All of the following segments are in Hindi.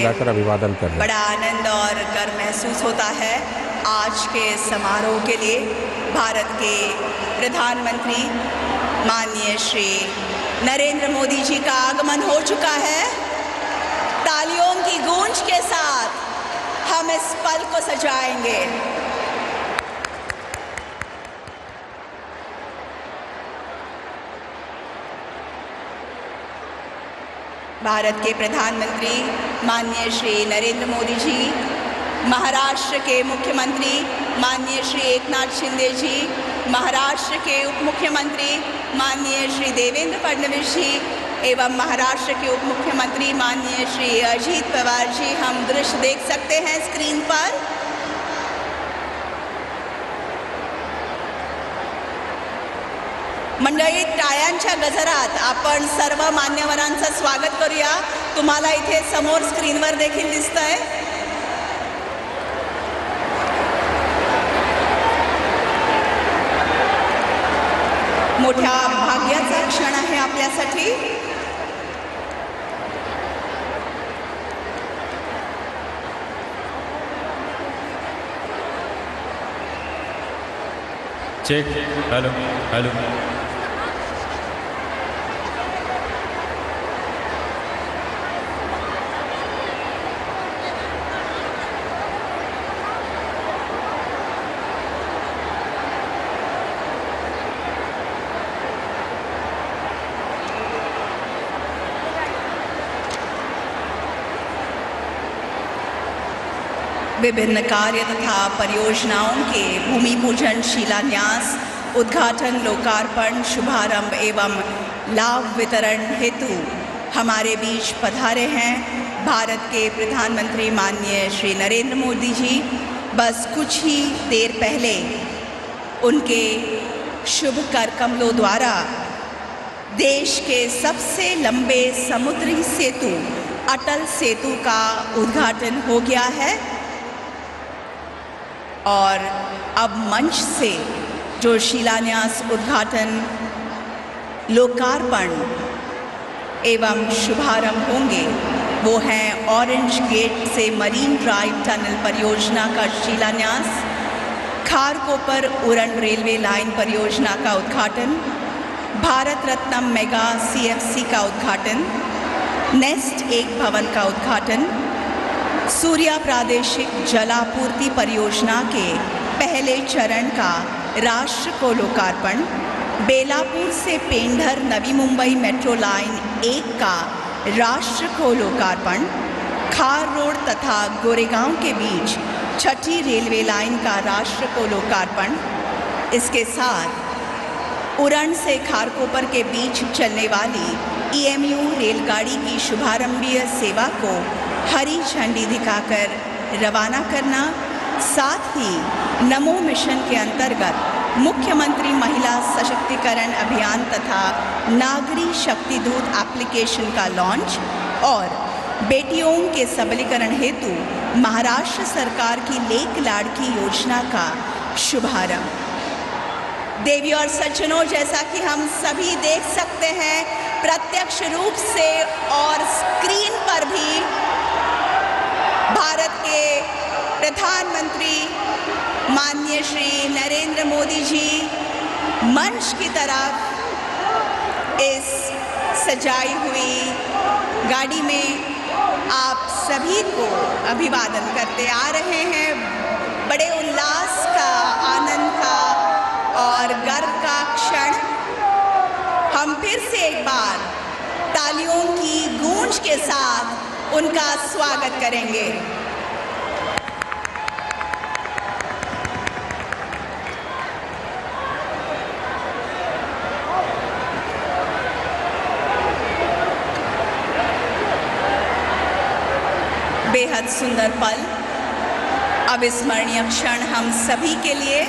खिलाकर अभिवादन कर रहे हैं। बड़ा आनंद और गर्व महसूस होता है आज के समारोह के लिए। भारत के प्रधानमंत्री माननीय श्री नरेंद्र मोदी जी का आगमन हो चुका है। तालियों की गूंज के साथ हम इस पल को सजाएंगे। भारत के प्रधानमंत्री माननीय श्री नरेंद्र मोदी जी, महाराष्ट्र के मुख्यमंत्री माननीय श्री एकनाथ शिंदे जी, महाराष्ट्र के उप मुख्यमंत्री माननीय श्री देवेंद्र फडणवीस जी एवं महाराष्ट्र के उप मुख्यमंत्री माननीय श्री अजीत पवार जी, हम दृश्य देख सकते हैं स्क्रीन पर। मंडळी, टाळ्यांच्या गजरात आपण सर्व मान्यवरांचं स्वागत करूया। तुम्हाला इथे समोर स्क्रीनवर देखील दिसतंय। मोठ्या भाग्याचा क्षण आहे आपल्यासाठी। Check, hello hello. विभिन्न कार्य तथा परियोजनाओं के भूमि पूजन, शिलान्यास, उद्घाटन, लोकार्पण, शुभारंभ एवं लाभ वितरण हेतु हमारे बीच पधारे हैं भारत के प्रधानमंत्री माननीय श्री नरेंद्र मोदी जी। बस कुछ ही देर पहले उनके शुभ कर कमलों द्वारा देश के सबसे लंबे समुद्री सेतु अटल सेतु का उद्घाटन हो गया है और अब मंच से जो शिलान्यास, उद्घाटन, लोकार्पण एवं शुभारंभ होंगे वो हैं ऑरेंज गेट से मरीन ड्राइव टनल परियोजना का शिलान्यास, खारकोपर उरण रेलवे लाइन परियोजना का उद्घाटन, भारत रत्न मेगा CFC का उद्घाटन, नेस्ट 1 भवन का उद्घाटन, सूर्या प्रादेशिक जलापूर्ति परियोजना के पहले चरण का राष्ट्र को लोकार्पण, बेलापुर से पेंढर नवी मुंबई मेट्रो लाइन 1 का राष्ट्र को लोकार्पण, खार रोड तथा गोरेगांव के बीच छठी रेलवे लाइन का राष्ट्र को लोकार्पण। इसके साथ उरण से खारकोपर के बीच चलने वाली EMU रेलगाड़ी की शुभारंभीय सेवा को हरी झंडी दिखाकर रवाना करना, साथ ही नमो मिशन के अंतर्गत मुख्यमंत्री महिला सशक्तिकरण अभियान तथा नागरी शक्ति दूत एप्लीकेशन का लॉन्च और बेटियों के सबलीकरण हेतु महाराष्ट्र सरकार की लेक लाड़की योजना का शुभारंभ। देवी और सज्जनों, जैसा कि हम सभी देख सकते हैं प्रत्यक्ष रूप से और स्क्रीन पर भी, भारत के प्रधानमंत्री माननीय श्री नरेंद्र मोदी जी मंच की तरफ इस सजाई हुई गाड़ी में आप सभी को अभिवादन करते आ रहे हैं। बड़े उल्लास का, आनंद का और गर्व का क्षण। हम फिर से एक बार तालियों की गूंज के साथ उनका स्वागत करेंगे। बेहद सुंदर पल, अविस्मरणीय क्षण हम सभी के लिए।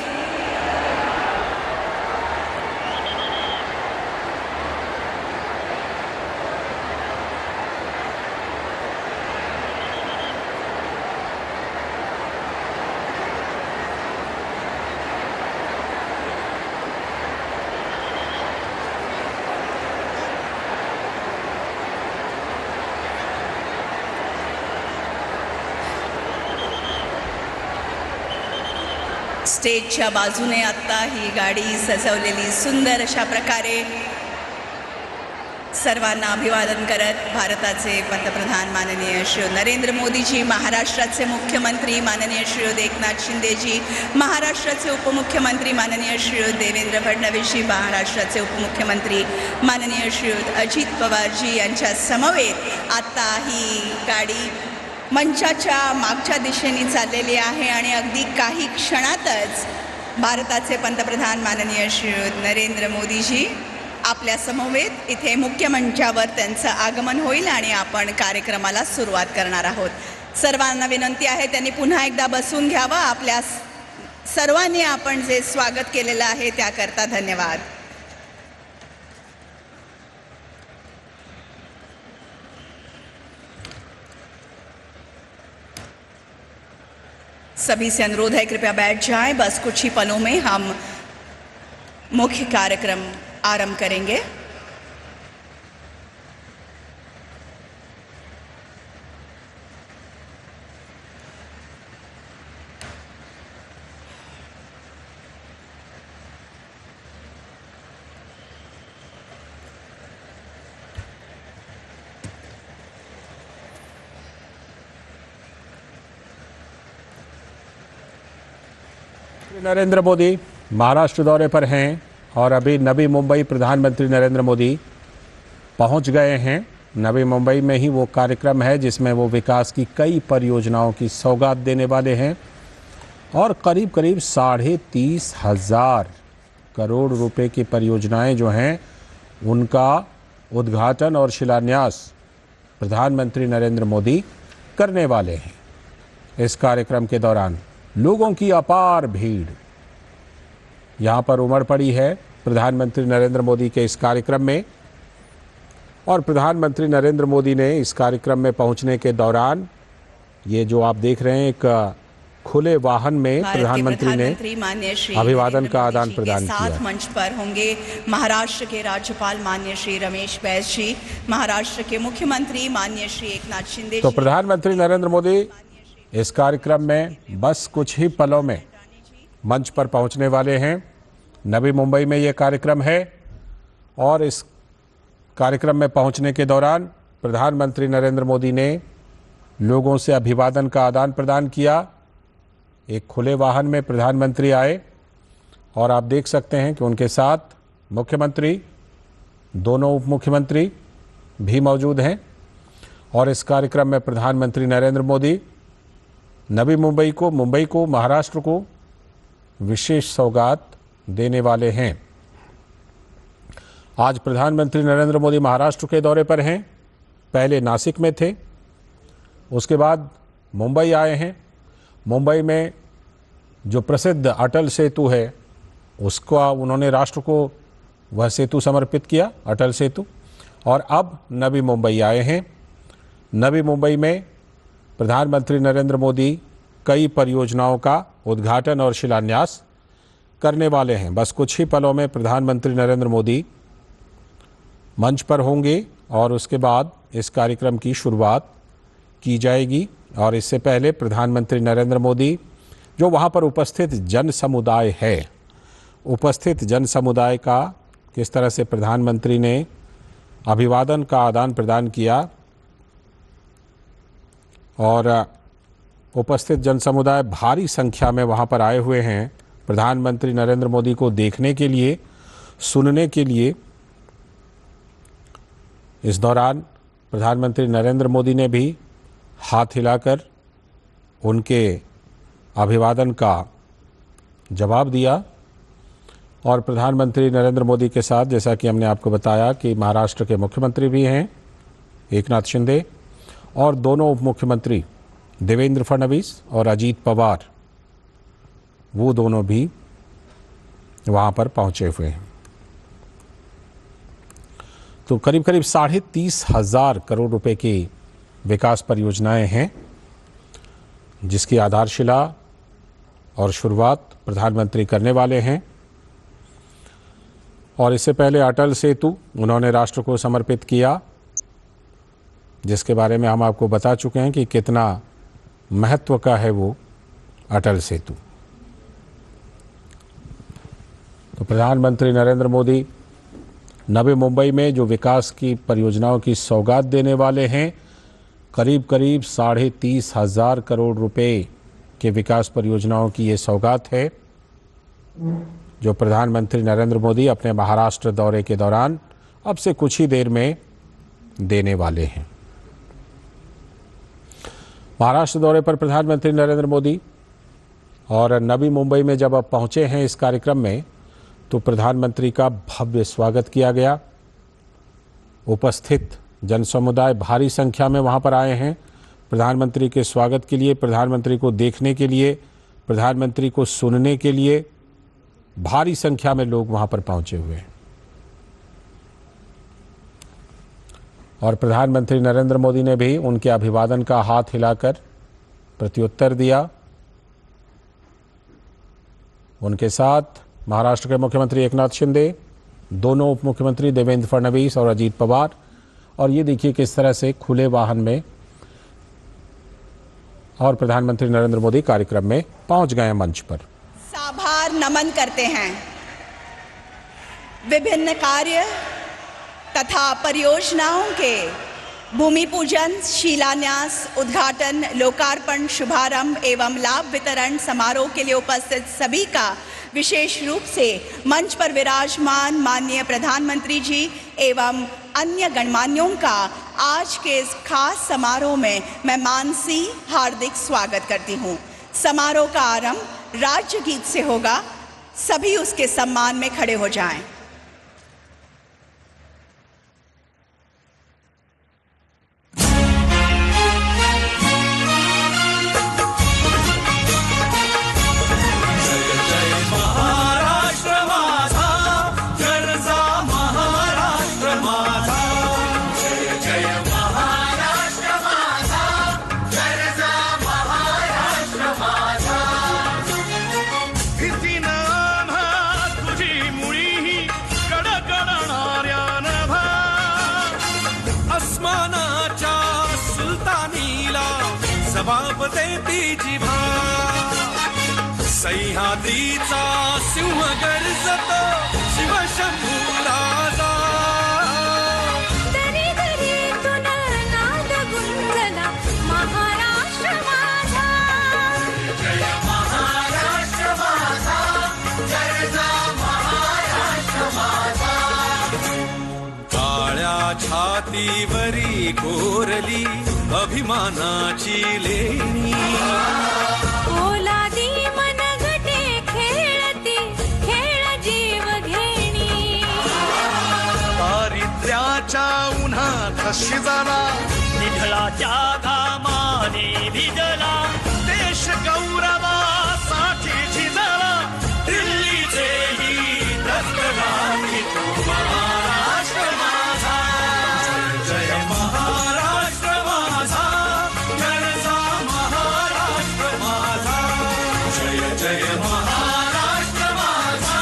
स्टेजच्या बाजूने आत्ता ही गाडी सजवलेली सुंदर अशा प्रकारे सर्वांना अभिवादन करत भारताचे पंतप्रधान माननीय श्री नरेंद्र मोदीजी, महाराष्ट्राचे मुख्यमंत्री माननीय श्री एकनाथ शिंदेजी, महाराष्ट्राचे उपमुख्यमंत्री माननीय श्री देवेंद्र फडणवीसजी, महाराष्ट्राचे उपमुख्यमंत्री माननीय श्री अजित पवारजी यांच्या समवेत आत्ता ही गाडी मंचाच्या मागच्या दिशेने चाललेली आहे आणि अगदी काही क्षणातच भारताचे पंतप्रधान माननीय श्री नरेंद्र मोदीजी आपल्या समवेत इथे मुख्य मंचावर त्यांचं आगमन होईल आणि आपण कार्यक्रमाला सुरुवात करणार आहोत. सर्वांना विनंती आहे त्यांनी पुन्हा एकदा बसून घ्यावं. आपल्या सर्वांनी आपण जे स्वागत केलेलं आहे त्याकरता धन्यवाद. सभी से अनुरोध है कृपया बैठ जाएं. बस कुछ ही पलों में हम मुख्य कार्यक्रम आरंभ करेंगे. नरेंद्र मोदी महाराष्ट्र दौरे पर हैं और अभी नवी मुंबई प्रधानमंत्री नरेंद्र मोदी पहुंच गए हैं. नवी मुंबई में ही वो कार्यक्रम है जिसमें वो विकास की कई परियोजनाओं की सौगात देने वाले हैं और करीब करीब 30,500 करोड़ रुपए की परियोजनाएं जो हैं उनका उद्घाटन और शिलान्यास प्रधानमंत्री नरेंद्र मोदी करने वाले हैं. इस कार्यक्रम के दौरान लोगों की अपार भीड़ यहाँ पर उमड़ पड़ी है प्रधानमंत्री नरेंद्र मोदी के इस कार्यक्रम में. और प्रधानमंत्री नरेंद्र मोदी ने इस कार्यक्रम में पहुंचने के दौरान ये जो आप देख रहे हैं एक खुले वाहन में प्रधानमंत्री ने अभिवादन का आदान प्रदान किया. मंच पर होंगे महाराष्ट्र के राज्यपाल माननीय श्री रमेश बैस जी, महाराष्ट्र के मुख्यमंत्री माननीय श्री एकनाथ शिंदे. तो प्रधानमंत्री नरेंद्र मोदी इस कार्यक्रम में बस कुछ ही पलों में मंच पर पहुंचने वाले हैं. नवी मुंबई में ये कार्यक्रम है और इस कार्यक्रम में पहुंचने के दौरान प्रधानमंत्री नरेंद्र मोदी ने लोगों से अभिवादन का आदान प्रदान किया. एक खुले वाहन में प्रधानमंत्री आए और आप देख सकते हैं कि उनके साथ मुख्यमंत्री, दोनों उप मुख्यमंत्री भी मौजूद हैं. और इस कार्यक्रम में प्रधानमंत्री नरेंद्र मोदी नवी मुंबई को, महाराष्ट्र को विशेष सौगात देने वाले हैं. आज प्रधानमंत्री नरेंद्र मोदी महाराष्ट्र के दौरे पर हैं. पहले नासिक में थे, उसके बाद मुंबई आए हैं. मुंबई में जो प्रसिद्ध अटल सेतु है उसका उन्होंने राष्ट्र को वह सेतु समर्पित किया, अटल सेतु. और अब नवी मुंबई आए हैं. नवी मुंबई में प्रधानमंत्री नरेंद्र मोदी कई परियोजनाओं का उद्घाटन और शिलान्यास करने वाले हैं. बस कुछ ही पलों में प्रधानमंत्री नरेंद्र मोदी मंच पर होंगे और उसके बाद इस कार्यक्रम की शुरुआत की जाएगी. और इससे पहले प्रधानमंत्री नरेंद्र मोदी जो वहाँ पर उपस्थित जन समुदाय है, उपस्थित जन समुदाय का किस तरह से प्रधानमंत्री ने अभिवादन का आदान प्रदान किया और उपस्थित जन समुदाय भारी संख्या में वहाँ पर आए हुए हैं प्रधानमंत्री नरेंद्र मोदी को देखने के लिए, सुनने के लिए. इस दौरान प्रधानमंत्री नरेंद्र मोदी ने भी हाथ हिलाकर उनके अभिवादन का जवाब दिया. और प्रधानमंत्री नरेंद्र मोदी के साथ जैसा कि हमने आपको बताया कि महाराष्ट्र के मुख्यमंत्री भी हैं एकनाथ शिंदे और दोनों उप मुख्यमंत्री देवेंद्र फडणवीस और अजीत पवार, वो दोनों भी वहाँ पर पहुँचे हुए हैं. तो करीब करीब 30,500 करोड़ रुपए की विकास परियोजनाएं हैं जिसकी आधारशिला और शुरुआत प्रधानमंत्री करने वाले हैं. और इससे पहले अटल सेतु उन्होंने राष्ट्र को समर्पित किया, जिसके बारे में हम आपको बता चुके हैं कि कितना महत्व का है वो अटल सेतु. तो प्रधानमंत्री नरेंद्र मोदी नवी मुंबई में जो विकास की परियोजनाओं की सौगात देने वाले हैं, करीब करीब 30,500 करोड़ रुपए के विकास परियोजनाओं की ये सौगात है जो प्रधानमंत्री नरेंद्र मोदी अपने महाराष्ट्र दौरे के दौरान अब से कुछ ही देर में देने वाले हैं। महाराष्ट्र दौरे पर प्रधानमंत्री नरेंद्र मोदी और नवी मुंबई में जब अब पहुंचे हैं इस कार्यक्रम में, तो प्रधानमंत्री का भव्य स्वागत किया गया। उपस्थित जनसमुदाय भारी संख्या में वहां पर आए हैं प्रधानमंत्री के स्वागत के लिए, प्रधानमंत्री को देखने के लिए, प्रधानमंत्री को सुनने के लिए भारी संख्या में लोग वहां पर पहुंचे हुए हैं। और प्रधानमंत्री नरेंद्र मोदी ने भी उनके अभिवादन का हाथ हिलाकर प्रत्युत्तर दिया। उनके साथ महाराष्ट्र के मुख्यमंत्री एकनाथ शिंदे, दोनों उप मुख्यमंत्री देवेंद्र फडणवीस और अजीत पवार, और ये देखिए किस तरह से खुले वाहन में और प्रधानमंत्री नरेंद्र मोदी कार्यक्रम में पहुंच गए मंच पर। साभार नमन करते हैं। विभिन्न कार्य तथा परियोजनाओं के भूमि पूजन, शिलान्यास, उद्घाटन, लोकार्पण, शुभारंभ एवं लाभ वितरण समारोह के लिए उपस्थित सभी का विशेष रूप से मंच पर विराजमान माननीय प्रधानमंत्री जी एवं अन्य गणमान्यों का आज के इस खास समारोह में मैं मानसी हार्दिक स्वागत करती हूँ। समारोह का आरंभ राज्य गीत से होगा। सभी उसके सम्मान में खड़े हो जाएं। जबाब देती जिभा सह्याद्रीचा सिंह गर्जतो शिवशंभू राजा दरी दरीतून नाद गुंजला महाराष्ट्र माझा जय महाराष्ट्र माझा जय महाराष्ट्र माझा काळ्या छातीवरी कोरली अभिमानाची लेणी ओलादी मनगटे खेळती खेळ जीव घेणी दारिद्र्याच्या उन्हात शिजला निधळाच्या घामाने भिजला देश गौरवासाठी झिजला दिल्लीचेही दस्तगामी तो महाराष्ट्र माझा जय महाराष्ट्र माझा गरजा महाराष्ट्र माझा जय जय महाराष्ट्र माझा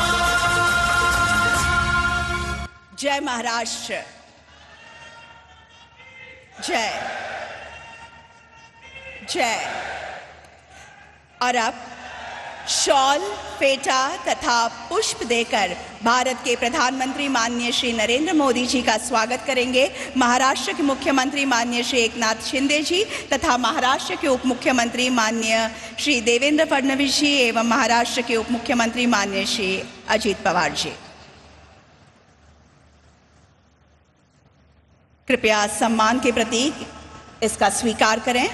जय महाराष्ट्र, जय जय। और अब शॉल, फेटा तथा पुष्प देकर भारत के प्रधानमंत्री माननीय श्री नरेंद्र मोदी जी का स्वागत करेंगे महाराष्ट्र के मुख्यमंत्री माननीय श्री एकनाथ शिंदे जी तथा महाराष्ट्र के उप मुख्यमंत्री माननीय श्री देवेंद्र फडणवीस जी एवं महाराष्ट्र के उप मुख्यमंत्री माननीय श्री अजीत पवार जी। कृपया सम्मान के प्रतीक इसका स्वीकार करें।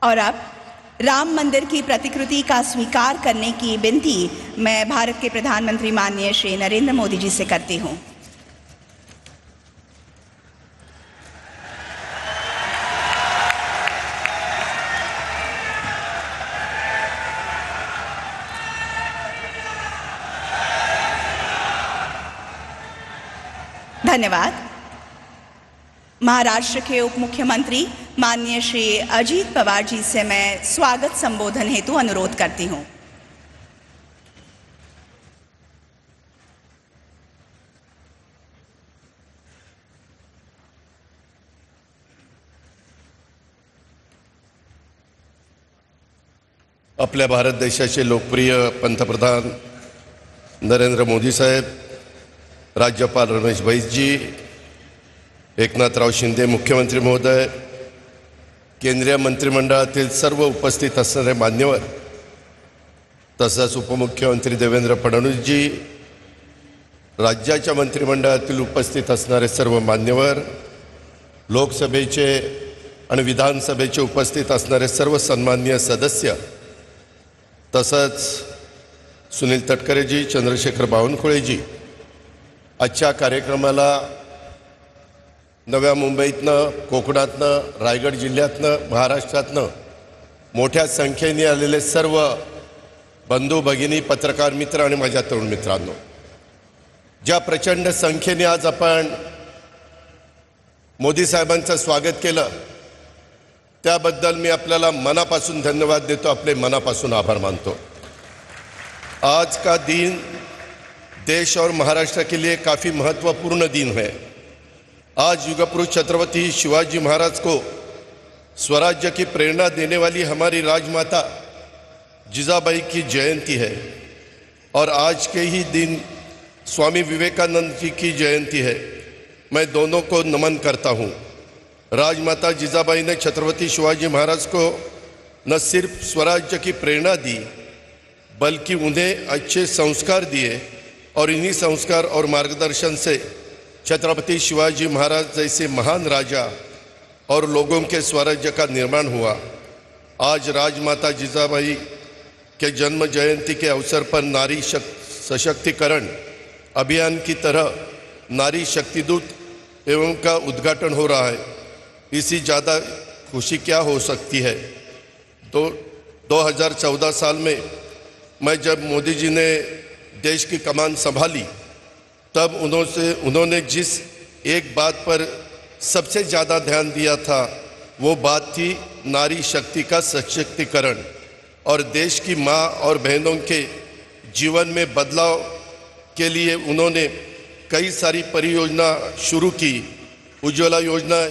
और अब राम मंदिर की प्रतिकृति का स्वीकार करने की विनती मैं भारत के प्रधानमंत्री माननीय श्री नरेंद्र मोदी जी से करती हूं। धन्यवाद। महाराष्ट्र के उप मुख्यमंत्री माननीय श्री अजीत पवार जी से मैं स्वागत संबोधन हेतु अनुरोध करती हूं। आपल्या भारत देशाचे लोकप्रिय पंतप्रधान नरेंद्र मोदी साहेब, राज्यपाल रमेश बैसजी, एकनाथराव शिंदे मुख्यमंत्री महोदय, केंद्रीय मंत्रिमंडळातील सर्व उपस्थित असणारे मान्यवर, तसंच उपमुख्यमंत्री देवेंद्र फडणवीसजी, राज्याच्या मंत्रिमंडळातील उपस्थित असणारे सर्व मान्यवर, लोकसभेचे आणि विधानसभेचे उपस्थित असणारे सर्व सन्माननीय सदस्य, तसंच सुनील तटकरेजी, चंद्रशेखर बावनकुळेजी, आजच्या कार्यक्रमाला नव्या मुंबईतनं, कोकणातनं, रायगड जिल्ह्यातनं, महाराष्ट्रातनं मोठ्या संख्येने आलेले सर्व बंधू भगिनी, पत्रकार मित्र आणि माझ्या तरुण मित्रांनो, ज्या प्रचंड संख्येने आज आपण मोदी साहेबांचं स्वागत केलं त्याबद्दल मी आपल्याला मनापासून धन्यवाद देतो, आपले मनापासून आभार मानतो। आज का दिन देश और महाराष्ट्र के लिए काफ़ी महत्वपूर्ण दिन है। आज युगपुरुष छत्रपति शिवाजी महाराज को स्वराज्य की प्रेरणा देने वाली हमारी राजमाता जिजाबाई की जयंती है और आज के ही दिन स्वामी विवेकानंद जी की जयंती है। मैं दोनों को नमन करता हूँ। राजमाता जिजाबाई ने छत्रपति शिवाजी महाराज को न सिर्फ स्वराज्य की प्रेरणा दी बल्कि उन्हें अच्छे संस्कार दिए और इन्हीं संस्कार और मार्गदर्शन से छत्रपति शिवाजी महाराज जैसे महान राजा और लोगों के स्वराज्य का निर्माण हुआ। आज राजमाता जिजाबाई के जन्म जयंती के अवसर पर नारी सशक्तिकरण अभियान की तरह नारी शक्तिदूत एवं का उद्घाटन हो रहा है। इससे ज़्यादा खुशी क्या हो सकती है। तो 2014 साल में मैं जब मोदी जी ने देश की कमान संभाली तब उन्होंने जिस एक बात पर सबसे ज़्यादा ध्यान दिया था वो बात थी नारी शक्ति का सशक्तिकरण और देश की माँ और बहनों के जीवन में बदलाव के लिए उन्होंने कई सारी परियोजना शुरू की। उज्ज्वला योजना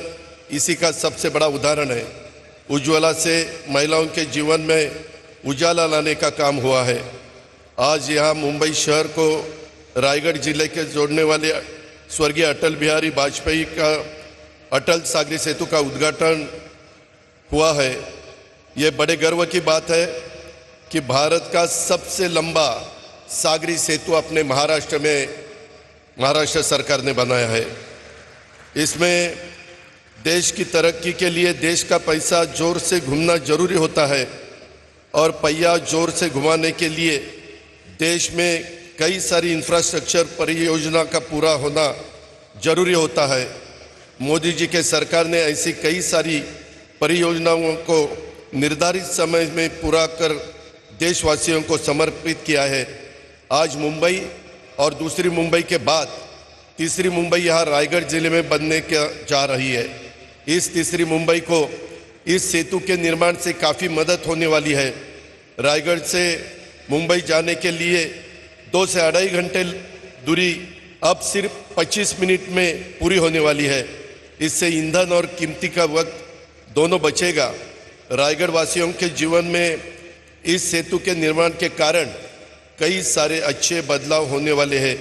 इसी का सबसे बड़ा उदाहरण है। उज्ज्वला से महिलाओं के जीवन में उजाला लाने का काम हुआ है। आज यहाँ मुंबई शहर को रायगढ़ जिले के जोड़ने वाले स्वर्गीय अटल बिहारी वाजपेयी का अटल सागरी सेतु का उद्घाटन हुआ है। ये बड़े गर्व की बात है कि भारत का सबसे लंबा सागरी सेतु अपने महाराष्ट्र सरकार ने बनाया है। इसमें देश की तरक्की के लिए देश का पैसा जोर से घूमना जरूरी होता है और पहिया जोर से घुमाने के लिए देश में कई सारी इंफ्रास्ट्रक्चर परियोजना का पूरा होना जरूरी होता है। मोदी जी के सरकार ने ऐसी कई सारी परियोजनाओं को निर्धारित समय में पूरा कर देशवासियों को समर्पित किया है। आज मुंबई और दूसरी मुंबई के बाद तीसरी मुंबई यहाँ रायगढ़ जिले में बनने जा रही है। इस तीसरी मुंबई को इस सेतु के निर्माण से काफ़ी मदद होने वाली है। रायगढ़ से मुंबई जाने के लिए 2 से 2.5 घंटे दूरी अब सिर्फ 25 मिनट में पूरी होने वाली है। इससे ईंधन और कीमती का वक्त दोनों बचेगा। रायगढ़ वासियों के जीवन में इस सेतु के निर्माण के कारण कई सारे अच्छे बदलाव होने वाले हैं।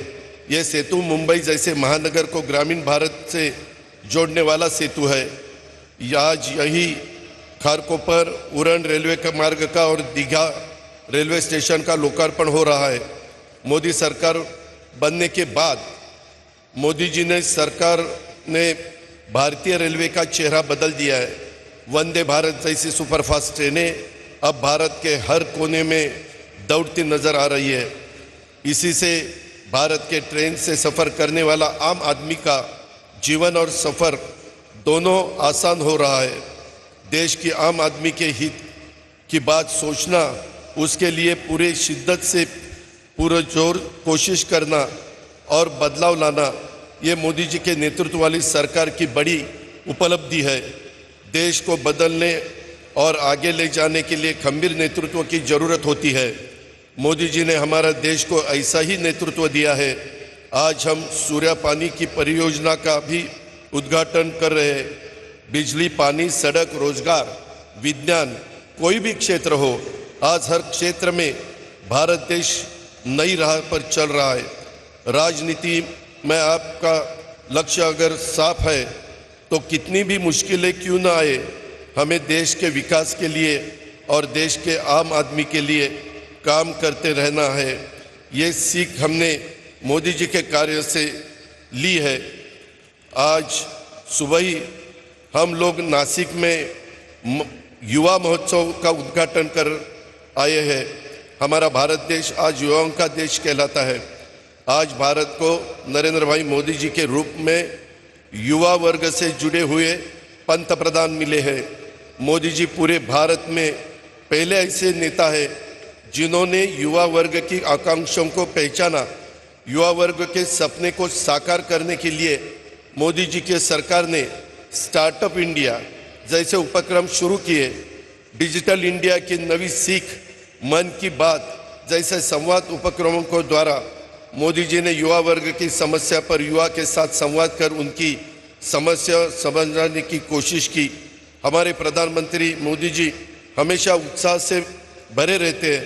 यह सेतु मुंबई जैसे महानगर को ग्रामीण भारत से जोड़ने वाला सेतु है। आज यही खारकोपर उरण रेलवे का मार्ग का और दीघा रेलवे स्टेशन का लोकार्पण हो रहा है। मोदी सरकार बनने के बाद मोदी जी ने सरकार ने भारतीय रेलवे का चेहरा बदल दिया है। वंदे भारत जैसी सुपरफास्ट ट्रेनें अब भारत के हर कोने में दौड़ती नजर आ रही है। इसी से भारत के ट्रेन से सफ़र करने वाला आम आदमी का जीवन और सफ़र दोनों आसान हो रहा है। देश की आम आदमी के हित की बात सोचना, उसके लिए पूरे शिद्दत से पूरा जोर कोशिश करना और बदलाव लाना, ये मोदी जी के नेतृत्व वाली सरकार की बड़ी उपलब्धि है। देश को बदलने और आगे ले जाने के लिए खंबीर नेतृत्व की ज़रूरत होती है। मोदी जी ने हमारा देश को ऐसा ही नेतृत्व दिया है। आज हम सूर्या पानी की परियोजना का भी उद्घाटन कर रहे हैं। बिजली, पानी, सड़क, रोजगार, विज्ञान, कोई भी क्षेत्र हो, आज हर क्षेत्र में भारत देश नई राह पर चल रहा है। राजनीति में आपका लक्ष्य अगर साफ है तो कितनी भी मुश्किलें क्यों ना आए, हमें देश के विकास के लिए और देश के आम आदमी के लिए काम करते रहना है। ये सीख हमने मोदी जी के कार्य से ली है। आज सुबह ही हम लोग नासिक में युवा महोत्सव का उद्घाटन कर आए हैं। हमारा भारत देश आज युवाओं का देश कहलाता है। आज भारत को नरेंद्र भाई मोदी जी के रूप में युवा वर्ग से जुड़े हुए पंत प्रधान मिले हैं। मोदी जी पूरे भारत में पहले ऐसे नेता है जिन्होंने युवा वर्ग की आकांक्षाओं को पहचाना। युवा वर्ग के सपने को साकार करने के लिए मोदी जी की सरकार ने स्टार्टअप इंडिया जैसे उपक्रम शुरू किए। डिजिटल इंडिया की नई सीख, मन की बात जैसे संवाद उपक्रमों को द्वारा मोदी जी ने युवा वर्ग की समस्या पर युवा के साथ संवाद कर उनकी समस्या समझने की कोशिश की। हमारे प्रधानमंत्री मोदी जी हमेशा उत्साह से भरे रहते हैं।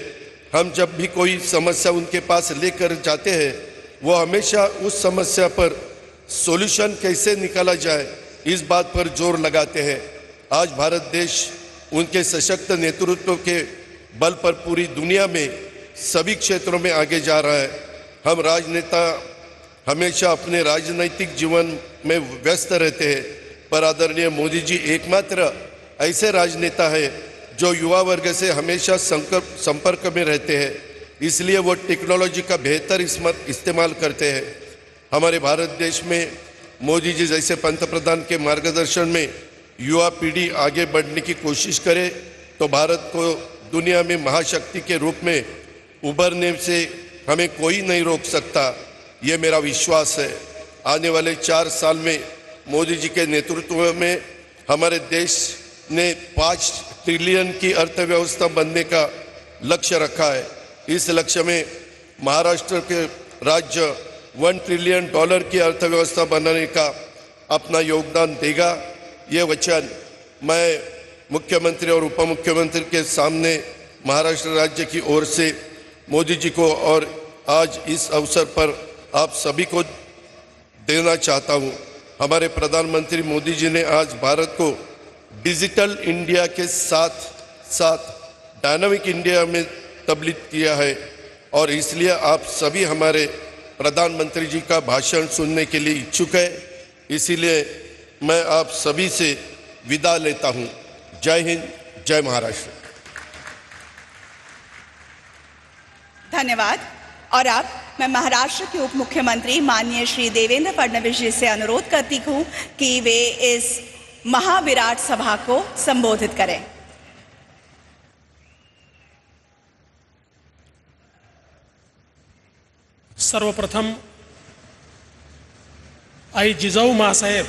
हम जब भी कोई समस्या उनके पास लेकर जाते हैं, वो हमेशा उस समस्या पर सॉल्यूशन कैसे निकाला जाए इस बात पर जोर लगाते हैं। आज भारत देश उनके सशक्त नेतृत्व के बल पर पूरी दुनिया में सभी क्षेत्रों में आगे जा रहा है। हम राजनेता हमेशा अपने राजनीतिक जीवन में व्यस्त रहते हैं, पर आदरणीय मोदी जी एकमात्र ऐसे राजनेता है जो युवा वर्ग से हमेशा संपर्क में रहते हैं। इसलिए वो टेक्नोलॉजी का बेहतर इस्तेमाल करते हैं। हमारे भारत देश में मोदी जी जैसे पंतप्रधान के मार्गदर्शन में युवा पीढ़ी आगे बढ़ने की कोशिश करे तो भारत को दुनिया में महाशक्ति के रूप में उभरने से हमें कोई नहीं रोक सकता। ये मेरा विश्वास है। आने वाले 4 साल में मोदी जी के नेतृत्व में हमारे देश ने 5 ट्रिलियन की अर्थव्यवस्था बनने का लक्ष्य रखा है। इस लक्ष्य में महाराष्ट्र के राज्य $1 ट्रिलियन की अर्थव्यवस्था बनाने का अपना योगदान देगा। ये वचन मैं मुख्यमंत्री और उप मुख्यमंत्री के सामने महाराष्ट्र राज्य की ओर से मोदी जी को और आज इस अवसर पर आप सभी को देना चाहता हूँ। हमारे प्रधानमंत्री मोदी जी ने आज भारत को डिजिटल इंडिया के साथ साथ डायनामिक इंडिया में तब्दील किया है और इसलिए आप सभी हमारे प्रधानमंत्री जी का भाषण सुनने के लिए इच्छुक है। इसीलिए मैं आप सभी से विदा लेता हूँ। जय हिंद, जय महाराष्ट्र। धन्यवाद। और अब मैं महाराष्ट्र के उप मुख्यमंत्री माननीय श्री देवेंद्र फडणवीस जी से अनुरोध करती हूँ कि वे इस महाविराट सभा को संबोधित करें। सर्वप्रथम आई जिजाऊ मासाहेब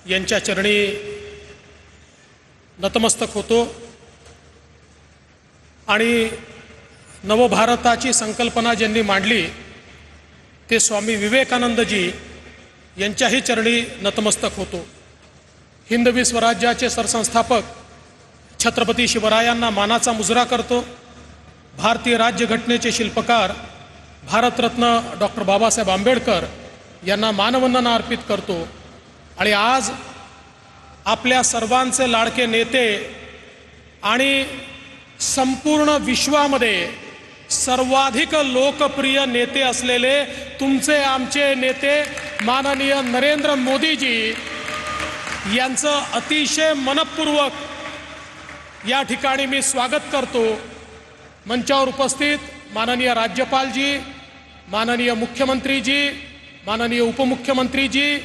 यांच्या चरणी नतमस्तक होतो आणि नवभारताची संकल्पना ज्यांनी मांडली ते स्वामी विवेकानंदजी यांच्याही चरणी नतमस्तक होतो। हिंदवी स्वराज्याचे सरसंस्थापक छत्रपती शिवरायांना मानाचा मुजरा करतो। भारतीय राज्यघटनेचे शिल्पकार भारतरत्न डॉक्टर बाबासाहेब आंबेडकर यांना मानवंदना अर्पित करतो आणि आज आपल्या सर्वांचे लाडके नेते आणि संपूर्ण विश्वामध्ये सर्वाधिक लोकप्रिय नेते असलेले तुमचे आमचे नेते माननीय नरेंद्र मोदीजी यांचं अतिशय मनपूर्वक या ठिकाणी मी स्वागत करतो। मंचावर उपस्थित माननीय राज्यपालजी, माननीय मुख्यमंत्रीजी, माननीय उपमुख्यमंत्रीजी,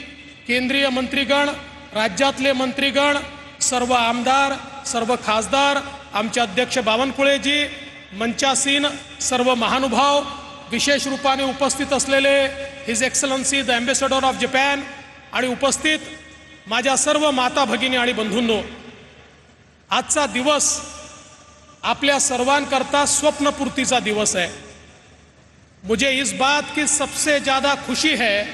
केंद्रीय मंत्रीगण, राज्यातले मंत्रीगण, सर्व आमदार, सर्व खासदार, आमचे अध्यक्ष बावनकुळेजी, मंचासीन सर्व महानुभाव, विशेष रूपाने उपस्थित असलेले His Excellency the ambassador of Japan आणि उपस्थित माझ्या सर्व माता भगिनी आणि बंधूंनो, आजचा दिवस आपल्या सर्वांकरता स्वप्नपूर्तीचा दिवस है। मुझे इस बात की सबसे ज़्यादा खुशी है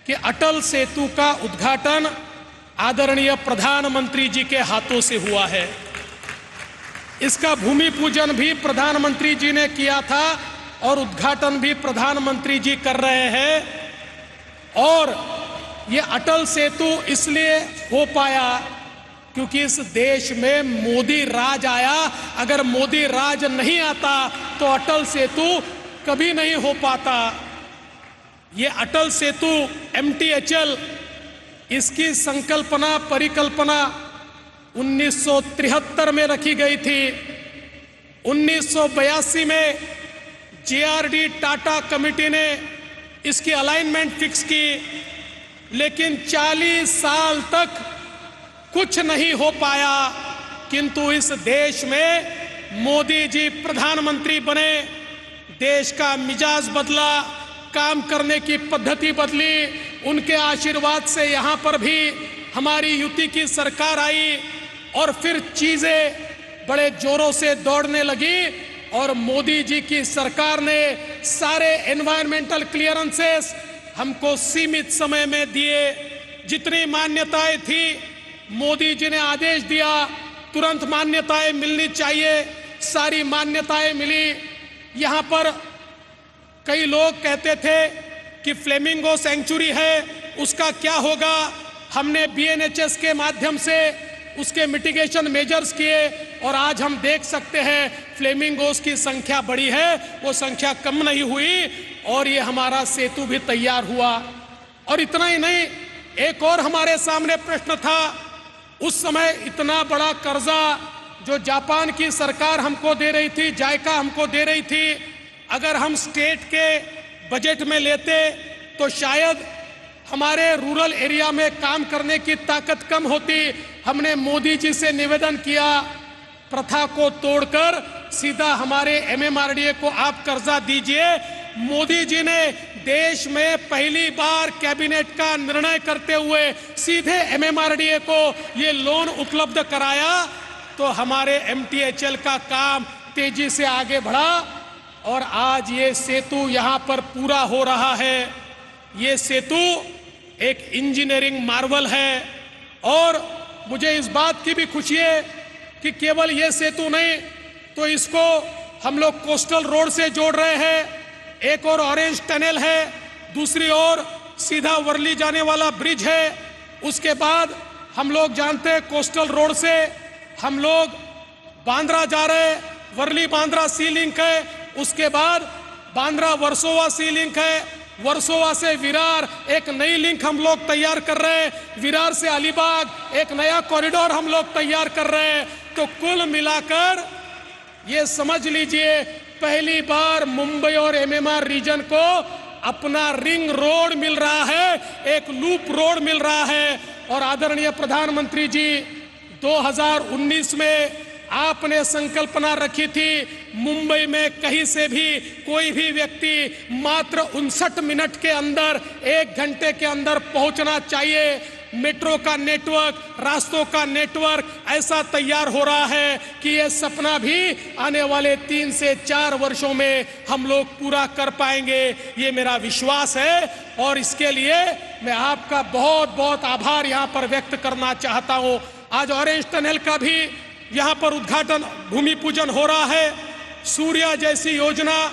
कि अटल सेतु का उद्घाटन आदरणीय प्रधानमंत्री जी के हाथों से हुआ है। इसका भूमि पूजन भी प्रधानमंत्री जी ने किया था और उद्घाटन भी प्रधानमंत्री जी कर रहे हैं। और ये अटल सेतु इसलिए हो पाया क्योंकि इस देश में मोदी राज आया। अगर मोदी राज नहीं आता तो अटल सेतु कभी नहीं हो पाता। ये अटल सेतु MTHL, इसकी संकल्पना परिकल्पना 1973 में रखी गई थी। 1982 में JRD टाटा कमेटी ने इसकी अलाइनमेंट फिक्स की, लेकिन 40 साल तक कुछ नहीं हो पाया। किंतु इस देश में मोदी जी प्रधानमंत्री बने, देश का मिजाज बदला, काम करने की पद्धति बदली। उनके आशीर्वाद से यहाँ पर भी हमारी युति की सरकार आई और फिर चीजें बड़े जोरों से दौड़ने लगी और मोदी जी की सरकार ने सारे एनवायरमेंटल क्लियरेंसेस हमको सीमित समय में दिए। जितनी मान्यताएं थी मोदी जी ने आदेश दिया तुरंत मान्यताएं मिलनी चाहिए, सारी मान्यताएं मिली। यहाँ पर कई लोग कहते थे कि फ्लेमिंगो सेंचुरी है, उसका क्या होगा। हमने BNHS के माध्यम से उसके मिटिगेशन मेजर्स किए और आज हम देख सकते हैं फ्लेमिंगोस की संख्या बढ़ी है, वो संख्या कम नहीं हुई और ये हमारा सेतु भी तैयार हुआ। और इतना ही नहीं, एक और हमारे सामने प्रश्न था। उस समय इतना बड़ा कर्जा जो जापान की सरकार हमको दे रही थी, जायका हमको दे रही थी, अगर हम स्टेट के बजट में लेते तो शायद हमारे रूरल एरिया में काम करने की ताकत कम होती। हमने मोदी जी से निवेदन किया, प्रथा को तोड़कर सीधा हमारे MMRDA को आप कर्जा दीजिए। मोदी जी ने देश में पहली बार कैबिनेट का निर्णय करते हुए सीधे MMRDA को ये लोन उपलब्ध कराया, तो हमारे MTHL का काम तेजी से आगे बढ़ा और आज ये सेतु यहाँ पर पूरा हो रहा है। ये सेतु एक इंजीनियरिंग मार्वल है और मुझे इस बात की भी खुशी है कि केवल ये सेतु नहीं तो इसको हम लोग कोस्टल रोड से जोड़ रहे हैं। एक और ऑरेंज टनल है, दूसरी ओर सीधा वर्ली जाने वाला ब्रिज है। उसके बाद हम लोग जानते हैं कोस्टल रोड से हम लोग बांद्रा जा रहे हैं, वर्ली बांद्रा सी लिंक है। उसके बाद बांद्रा वर्सोवा सी लिंक है, वर्सोवा से विरार एक नई लिंक हम लोग तैयार कर रहे हैं, विरार से अलीबाग एक नया कॉरिडोर हम लोग तैयार कर रहे हैं। तो कुल मिलाकर ये समझ लीजिए पहली बार मुंबई और MMR रीजन को अपना रिंग रोड मिल रहा है, एक लूप रोड मिल रहा है। और आदरणीय प्रधानमंत्री जी 2019 में आपने संकल्पना रखी थी मुंबई में कहीं से भी कोई भी व्यक्ति मात्र 59 मिनट के अंदर, 1 घंटे के अंदर पहुंचना चाहिए। मेट्रो का नेटवर्क, रास्तों का नेटवर्क ऐसा तैयार हो रहा है कि ये सपना भी आने वाले 3 से 4 वर्षों में हम लोग पूरा कर पाएंगे, ये मेरा विश्वास है। और इसके लिए मैं आपका बहुत बहुत आभार यहाँ पर व्यक्त करना चाहता हूँ। आज ऑरेंज टनल का भी यहाँ पर उद्घाटन, भूमि पूजन हो रहा है। सूर्या जैसी योजना,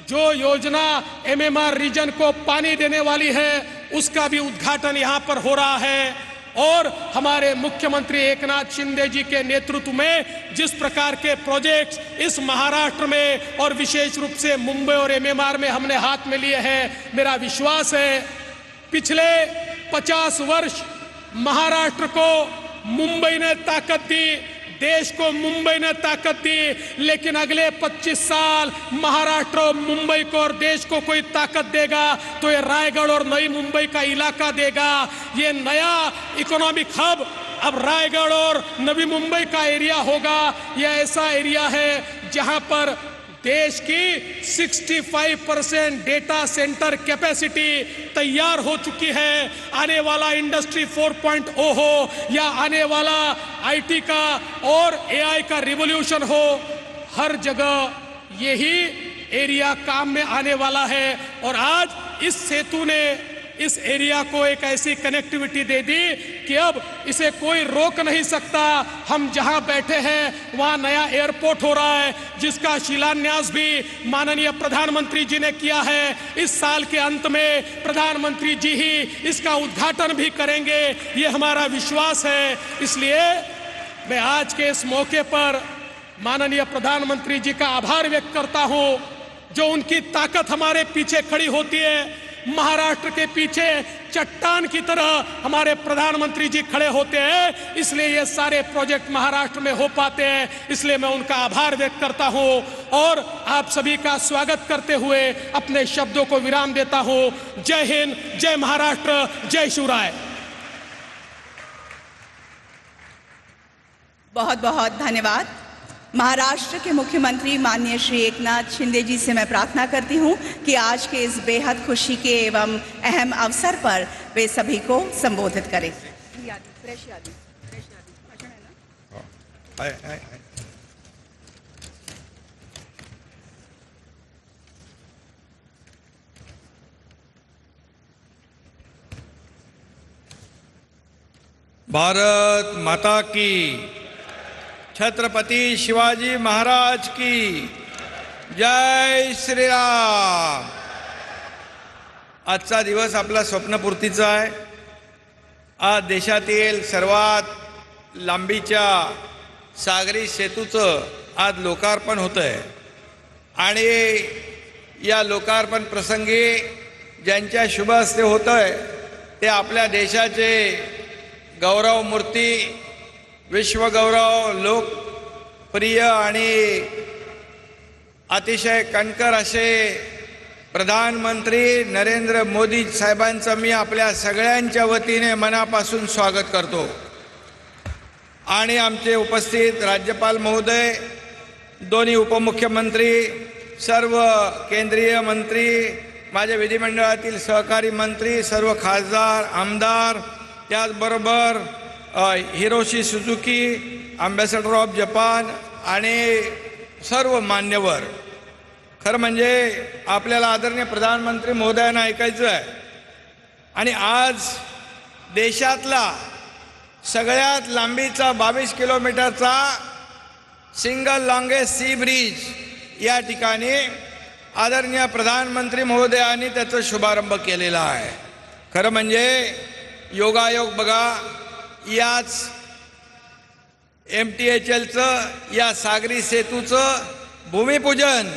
जो योजना MMR रीजन को पानी देने वाली है, उसका भी उद्घाटन यहाँ पर हो रहा है। और हमारे मुख्यमंत्री एकनाथ शिंदे जी के नेतृत्व में जिस प्रकार के प्रोजेक्ट्स इस महाराष्ट्र में और विशेष रूप से मुंबई और MMR में हमने हाथ में लिए हैं, मेरा विश्वास है पिछले 50 वर्ष महाराष्ट्र को मुंबई ने ताकत दी, देश को मुंबई ने ताकत दी, लेकिन अगले 25 साल महाराष्ट्र और मुंबई को और देश को कोई ताकत देगा तो ये रायगढ़ और नई मुंबई का इलाका देगा। ये नया इकोनॉमिक हब अब रायगढ़ और नवी मुंबई का एरिया होगा। यह ऐसा एरिया है जहां पर देश की 65% डेटा सेंटर कैपेसिटी तैयार हो चुकी है। आने वाला इंडस्ट्री 4.0 हो या आने वाला IT का और AI का रिवॉल्यूशन हो, हर जगह यही एरिया काम में आने वाला है। और आज इस सेतु ने इस एरिया को एक ऐसी कनेक्टिविटी दे दी कि अब इसे कोई रोक नहीं सकता। हम जहां बैठे हैं वहां नया एयरपोर्ट हो रहा है, जिसका शिलान्यास भी माननीय प्रधानमंत्री जी ने किया है। इस साल के अंत में प्रधानमंत्री जी ही इसका उद्घाटन भी करेंगे, ये हमारा विश्वास है। इसलिए मैं आज के इस मौके पर माननीय प्रधानमंत्री जी का आभार व्यक्त करता हूं, जो उनकी ताकत हमारे पीछे खड़ी होती है। महाराष्ट्र के पीछे चट्टान की तरह हमारे प्रधानमंत्री जी खड़े होते हैं, इसलिए ये सारे प्रोजेक्ट महाराष्ट्र में हो पाते हैं। इसलिए मैं उनका आभार व्यक्त करता हूं और आप सभी का स्वागत करते हुए अपने शब्दों को विराम देता हूं। जय हिंद, जय महाराष्ट्र, जय शिवराय। बहुत बहुत धन्यवाद। महाराष्ट्र के मुख्यमंत्री माननीय श्री एकनाथ शिंदे जी से मैं प्रार्थना करती हूं कि आज के इस बेहद खुशी के एवं अहम अवसर पर वे सभी को संबोधित करें। भारत माता की, छत्रपति शिवाजी महाराज की जय श्रीराम। आजचा दिवस आपला स्वप्नपूर्तीचा आहे। आज देशातील सर्वात लांबीच्या सागरी सेतूचं आज लोकार्पण होतं आहे आणि या लोकार्पण प्रसंगी ज्यांच्या शुभ हस्ते होतं आहे ते आपल्या देशाचे गौरव मूर्ती, विश्वगौरव, लोकप्रिय आणि अतिशय कणकर असे प्रधानमंत्री नरेंद्र मोदी साहेबांचं मी आपल्या सगळ्यांच्या वतीने मनापासून स्वागत करतो। आणि आमचे उपस्थित राज्यपाल महोदय, दोन्ही उपमुख्यमंत्री, सर्व केंद्रीय मंत्री, माझे विधिमंडळातील सहकारी मंत्री, सर्व खासदार, आमदार, त्याचबरोबर Hiroshi Suzuki, ambassador of Japan आणि सर्व मान्यवर, खरं म्हणजे आपल्याला आदरणीय प्रधानमंत्री महोदयांना ऐकायचं आहे। आणि आज देशातला सगळ्यात लांबीचा 22 किलोमीटरचा सिंगल लॉंगेस्ट सी ब्रिज या ठिकाणी आदरणीय प्रधानमंत्री महोदयांनी त्याचा शुभारंभ केलेला आहे। खरं म्हणजे योगायोग बघा, याच MTHLचं या सागरी सेतूचं भूमिपूजन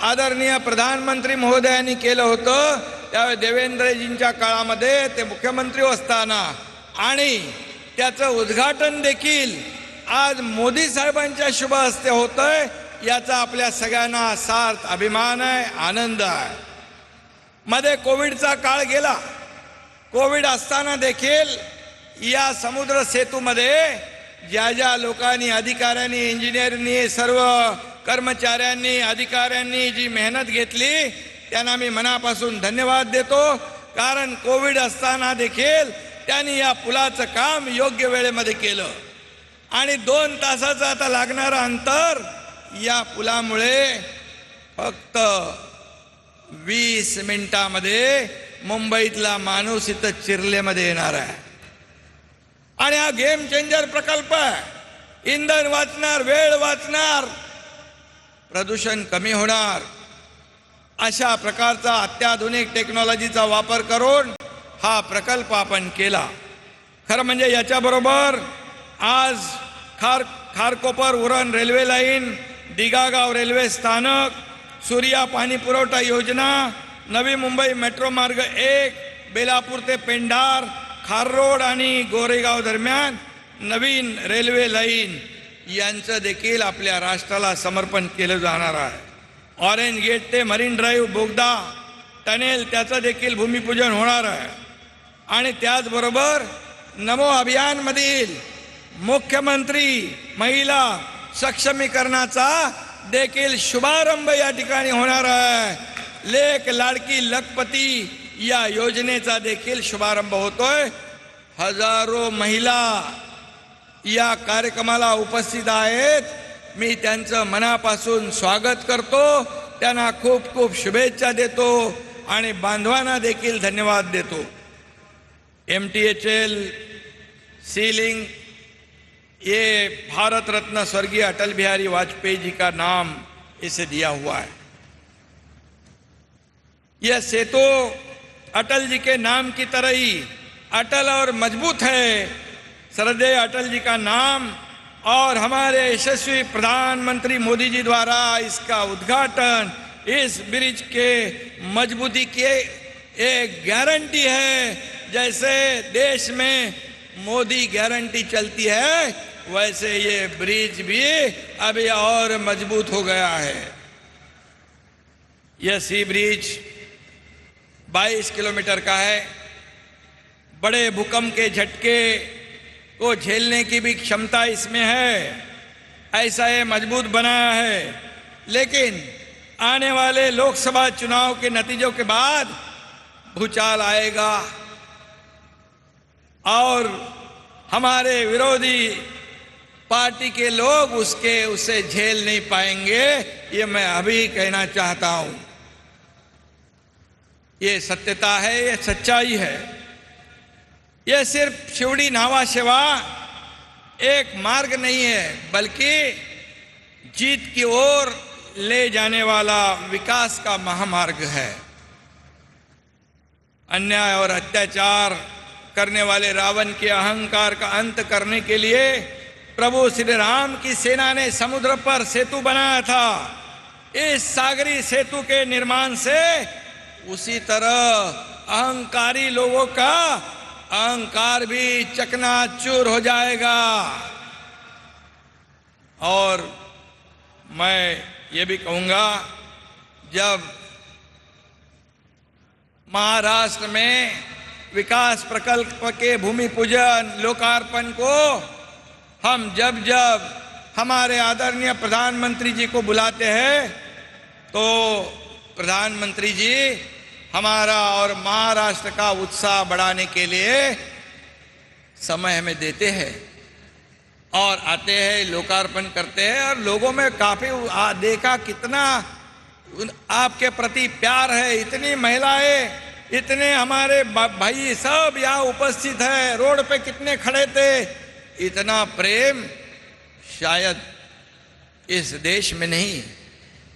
आदरणीय प्रधानमंत्री महोदयांनी केलं होतं। त्यावेळी देवेंद्रजींच्या काळामध्ये ते मुख्यमंत्री असताना, आणि त्याचं उद्घाटन देखील आज मोदी साहेबांच्या शुभ हस्ते होतंय। याचा आपल्या सगळ्यांना सार्थ अभिमान आहे, आनंद आहे। मध्ये कोविडचा काळ गेला, कोविड असताना देखील या समुद्र सेतूमध्ये ज्या ज्या लोकांनी, अधिकाऱ्यांनी, इंजिनियरनी, सर्व कर्मचाऱ्यांनी, अधिकाऱ्यांनी जी मेहनत घेतली त्यांना मी मनापासून धन्यवाद देतो। कारण कोविड असताना देखील त्यांनी या पुलाचं काम योग्य वेळेमध्ये केलं आणि 2 तासाचं आता लागणारं अंतर या पुलामुळे फक्त 20 मिनिटांमध्ये मुंबईतला माणूस इथं चिरलेमध्ये येणार आहे। आणि हा गेम चेंजर प्रकल्प आहे। इंधन वाचणार, वेळ वाचणार, प्रदूषण कमी होणार, अशा प्रकारचा अत्याधुनिक टेक्नॉलॉजीचा वापर करून हा प्रकल्प आपण केला। खरं म्हणजे याच्याबरोबर आज Kharkopar Uran railway line, Dighagaon railway स्थानक, सूर्या पाणी पुरवठा योजना, नवी मुंबई मेट्रो मार्ग 1, बेलापूर ते पेंढार, खार रोड आणि गोरेगाव दरम्यान नवीन रेल्वे लाईन यांचं देखील आपल्या राष्ट्राला समर्पण केलं जाणार आहे। ऑरेंज गेट ते मरीन ड्राईव्ह बोगदा टनेल त्याचं देखील भूमिपूजन होणार आहे। आणि त्याचबरोबर नमो अभियानमधील मुख्यमंत्री महिला सक्षमीकरणाचा देखील शुभारंभ या ठिकाणी होणार आहे। लेक लाडकी लखपती या योजनेचा देखील शुभारंभ होतोय। हजारो महिला या कार्यक्रमाला उपस्थित आहेत। मी त्यांचं मनापासून स्वागत करतो, त्यांना खूप खूप शुभेच्छा देतो आणि बांधवांना देखील धन्यवाद देतो। MTHL सीलिंग, ये भारत रत्न स्वर्गीय अटल बिहारी वाजपेयी जी का नाम इसे दिया हुआ है। यह सेतु अटल जी के नाम की तरह ही अटल और मजबूत है। श्रद्धेय अटल जी का नाम और हमारे यशस्वी प्रधानमंत्री मोदी जी द्वारा इसका उद्घाटन इस ब्रिज के मजबूती की एक गारंटी है। जैसे देश में मोदी गारंटी चलती है, वैसे ये ब्रिज भी अभी और मजबूत हो गया है। यह सी ब्रिज 22 किलोमीटर का है। बड़े भूकंप के झटके को झेलने की भी क्षमता इसमें है, ऐसा ये मजबूत बनाया है। लेकिन आने वाले लोकसभा चुनाव के नतीजों के बाद भूचाल आएगा और हमारे विरोधी पार्टी के लोग उसे झेल नहीं पाएंगे। ये मैं अभी कहना चाहता हूं। ये सत्यता है, ये सच्चाई है। यह सिर्फ शिवड़ी नावा सेवा एक मार्ग नहीं है, बल्कि जीत की ओर ले जाने वाला विकास का महामार्ग है। अन्याय और अत्याचार करने वाले रावण के अहंकार का अंत करने के लिए प्रभु श्री राम की सेना ने समुद्र पर सेतु बनाया था। इस सागरी सेतु के निर्माण से उसी तरह अहंकारी लोगों का अहंकार भी चकनाचूर हो जाएगा। और मैं ये भी कहूंगा, जब महाराष्ट्र में विकास प्रकल्प के भूमि पूजन लोकार्पण को हम जब हमारे आदरणीय प्रधानमंत्री जी को बुलाते हैं, तो प्रधानमंत्री जी हमारा और महाराष्ट्र का उत्साह बढ़ाने के लिए समय हमें देते हैं और आते हैं, लोकार्पण करते हैं। और लोगों में काफी देखा कितना आपके प्रति प्यार है। इतनी महिलाएं, इतने हमारे भाई सब यहाँ उपस्थित है, रोड पे कितने खड़े थे। इतना प्रेम शायद इस देश में नहीं,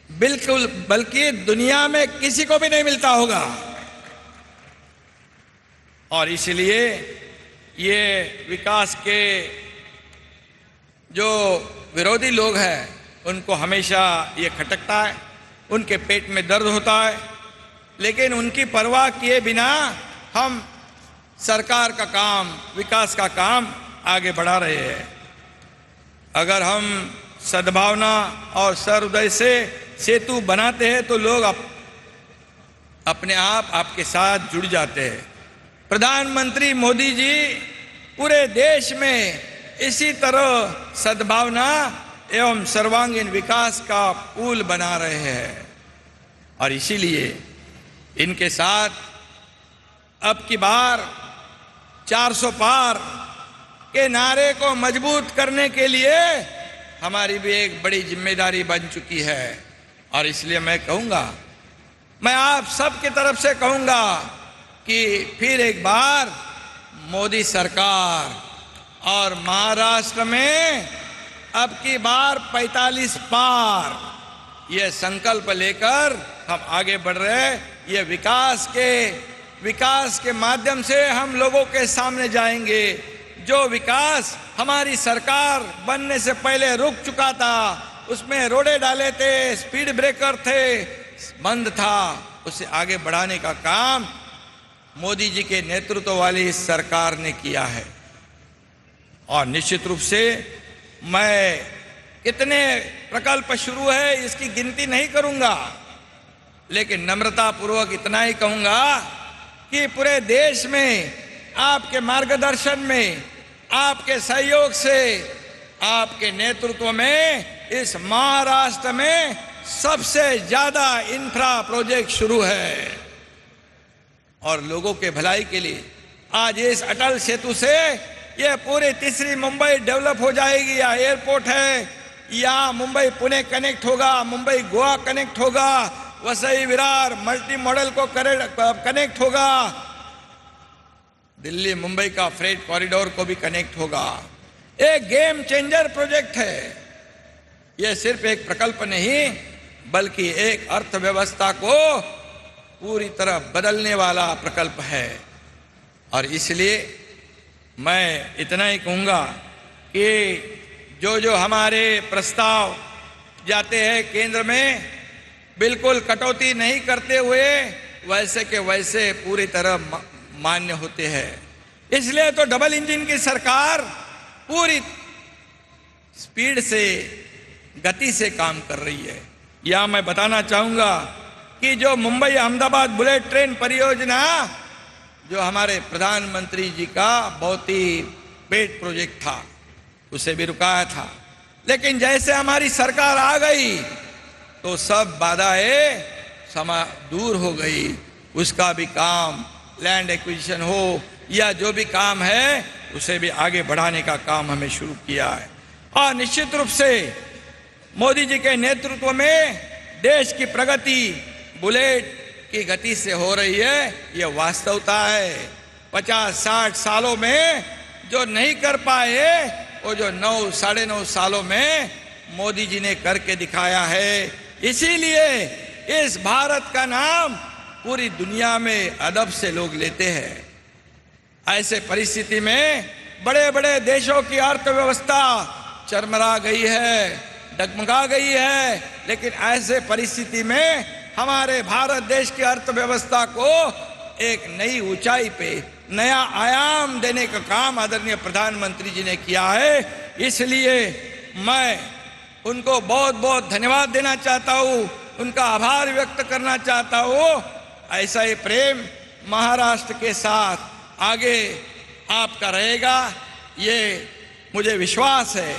बिल्कुल बल्कि दुनिया में किसी को भी नहीं मिलता होगा। और इसलिए ये विकास के जो विरोधी लोग हैं, उनको हमेशा ये खटकता है, उनके पेट में दर्द होता है। लेकिन उनकी परवाह किए बिना हम सरकार का काम, विकास का काम आगे बढ़ा रहे हैं। अगर हम सद्भावना और सहृदय से सेतु बनाते हैं तो लोग अपने आप आपके साथ जुड़ जाते हैं। प्रधानमंत्री मोदी जी पूरे देश में इसी तरह सद्भावना एवं सर्वांगीण विकास का पुल बना रहे हैं। और इसीलिए इनके साथ अब की बार 400 पार के नारे को मजबूत करने के लिए हमारी भी एक बड़ी जिम्मेदारी बन चुकी है। और इसलिए मैं कहूंगा, मैं आप सब की तरफ से कहूंगा कि फिर एक बार मोदी सरकार और महाराष्ट्र में अब की बार 45 पार, ये संकल्प लेकर हम आगे बढ़ रहे हैं। ये विकास के माध्यम से हम लोगों के सामने जाएंगे। जो विकास हमारी सरकार बनने से पहले रुक चुका था, उसमें रोडे डाले थे, स्पीड ब्रेकर थे, बंद था, उसे आगे बढ़ाने का काम मोदी जी के नेतृत्व वाली इस सरकार ने किया है। और निश्चित रूप से मैं कितने प्रकल्प शुरू है इसकी गिनती नहीं करूंगा, लेकिन नम्रता पूर्वक इतना ही कहूंगा कि पूरे देश में आपके मार्गदर्शन में, आपके सहयोग से, आपके नेतृत्व में इस महाराष्ट्र में सबसे ज्यादा इंफ्रा प्रोजेक्ट शुरू है। और लोगों के भलाई के लिए आज इस अटल सेतु से ये पूरी तीसरी मुंबई डेवलप हो जाएगी। या एयरपोर्ट है, या मुंबई पुणे कनेक्ट होगा, मुंबई गोवा कनेक्ट होगा, वसई विरार मल्टी मॉडल को कनेक्ट होगा, दिल्ली मुंबई का फ्रेट कॉरिडोर को भी कनेक्ट होगा। एक गेम चेंजर प्रोजेक्ट है। यह सिर्फ एक प्रकल्प नहीं बल्कि एक अर्थव्यवस्था को पूरी तरह बदलने वाला प्रकल्प है। और इसलिए मैं इतना ही कहूँगा कि जो जो हमारे प्रस्ताव जाते हैं केंद्र में, बिल्कुल कटौती नहीं करते हुए वैसे के वैसे पूरी तरह मान्य होते हैं। इसलिए तो डबल इंजन की सरकार पूरी स्पीड से, गति से काम कर रही है। यह मैं बताना चाहूँगा कि जो मुंबई अहमदाबाद बुलेट ट्रेन परियोजना, जो हमारे प्रधानमंत्री जी का बहुत ही पेट प्रोजेक्ट था, उसे भी रुकाया था। लेकिन जैसे हमारी सरकार आ गई तो सब बाधाएं दूर हो गई। उसका भी काम, लैंड एक्विजिशन हो या जो भी काम है, उसे भी आगे बढ़ाने का काम हमें शुरू किया है। और निश्चित रूप से मोदी जी के नेतृत्व में देश की प्रगति बुलेट की गति से हो रही है, ये वास्तवता है। 50-60 सालों में जो नहीं कर पाए, वो जो 9-9.5 सालों में मोदी जी ने करके दिखाया है। इसीलिए इस भारत का नाम पूरी दुनिया में अदब से लोग लेते हैं। ऐसे परिस्थिति में बड़े बड़े देशों की अर्थव्यवस्था चरमरा गई है, डगमगा गई है, लेकिन ऐसे परिस्थिति में हमारे भारत देश की अर्थव्यवस्था को एक नई ऊंचाई पे, नया आयाम देने का काम आदरणीय प्रधानमंत्री जी ने किया है। इसलिए मैं उनको बहुत बहुत धन्यवाद देना चाहता हूँ, उनका आभार व्यक्त करना चाहता हूँ। ऐसा ही प्रेम महाराष्ट्र के साथ आगे आपका रहेगा, ये मुझे विश्वास है।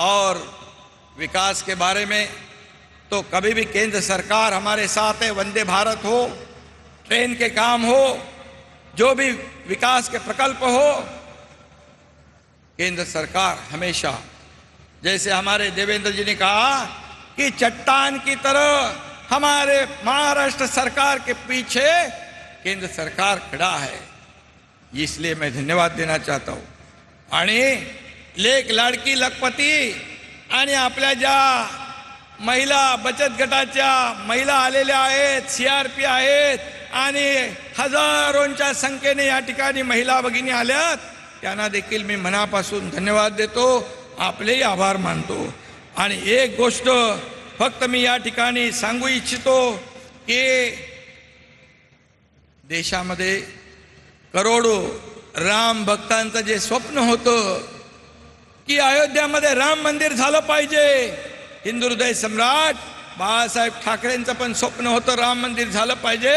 और विकास के बारे में तो कभी भी केंद्र सरकार हमारे साथ है। वंदे भारत हो, ट्रेन के काम हो, जो भी विकास के प्रकल्प हो, केंद्र सरकार हमेशा, जैसे हमारे देवेंद्र जी ने कहा कि चट्टान की तरह हमारे महाराष्ट्र सरकार के पीछे केंद्र सरकार खड़ा है। इसलिए मैं धन्यवाद देना चाहता हूँ। आणि लेक लाडकी लखपती आणि आपल्या ज्या महिला बचत गटाच्या महिला आलेल्या आहेत, CRP आहेत आणि हजारोंच्या संख्येने या ठिकाणी महिला भगिनी आल्यात, त्यांना देखील मी मनापासून धन्यवाद देतो, आपलेही आभार मानतो। आणि एक गोष्ट फक्त मी या ठिकाणी सांगू इच्छितो की देशामध्ये करोडो राम भक्तांचं जे स्वप्न होतं की अयोध्यामध्ये राम मंदिर झालं पाहिजे, हिंदू हृदय सम्राट बाळासाहेब ठाकरेंचं पण स्वप्न होतं राम मंदिर झालं पाहिजे।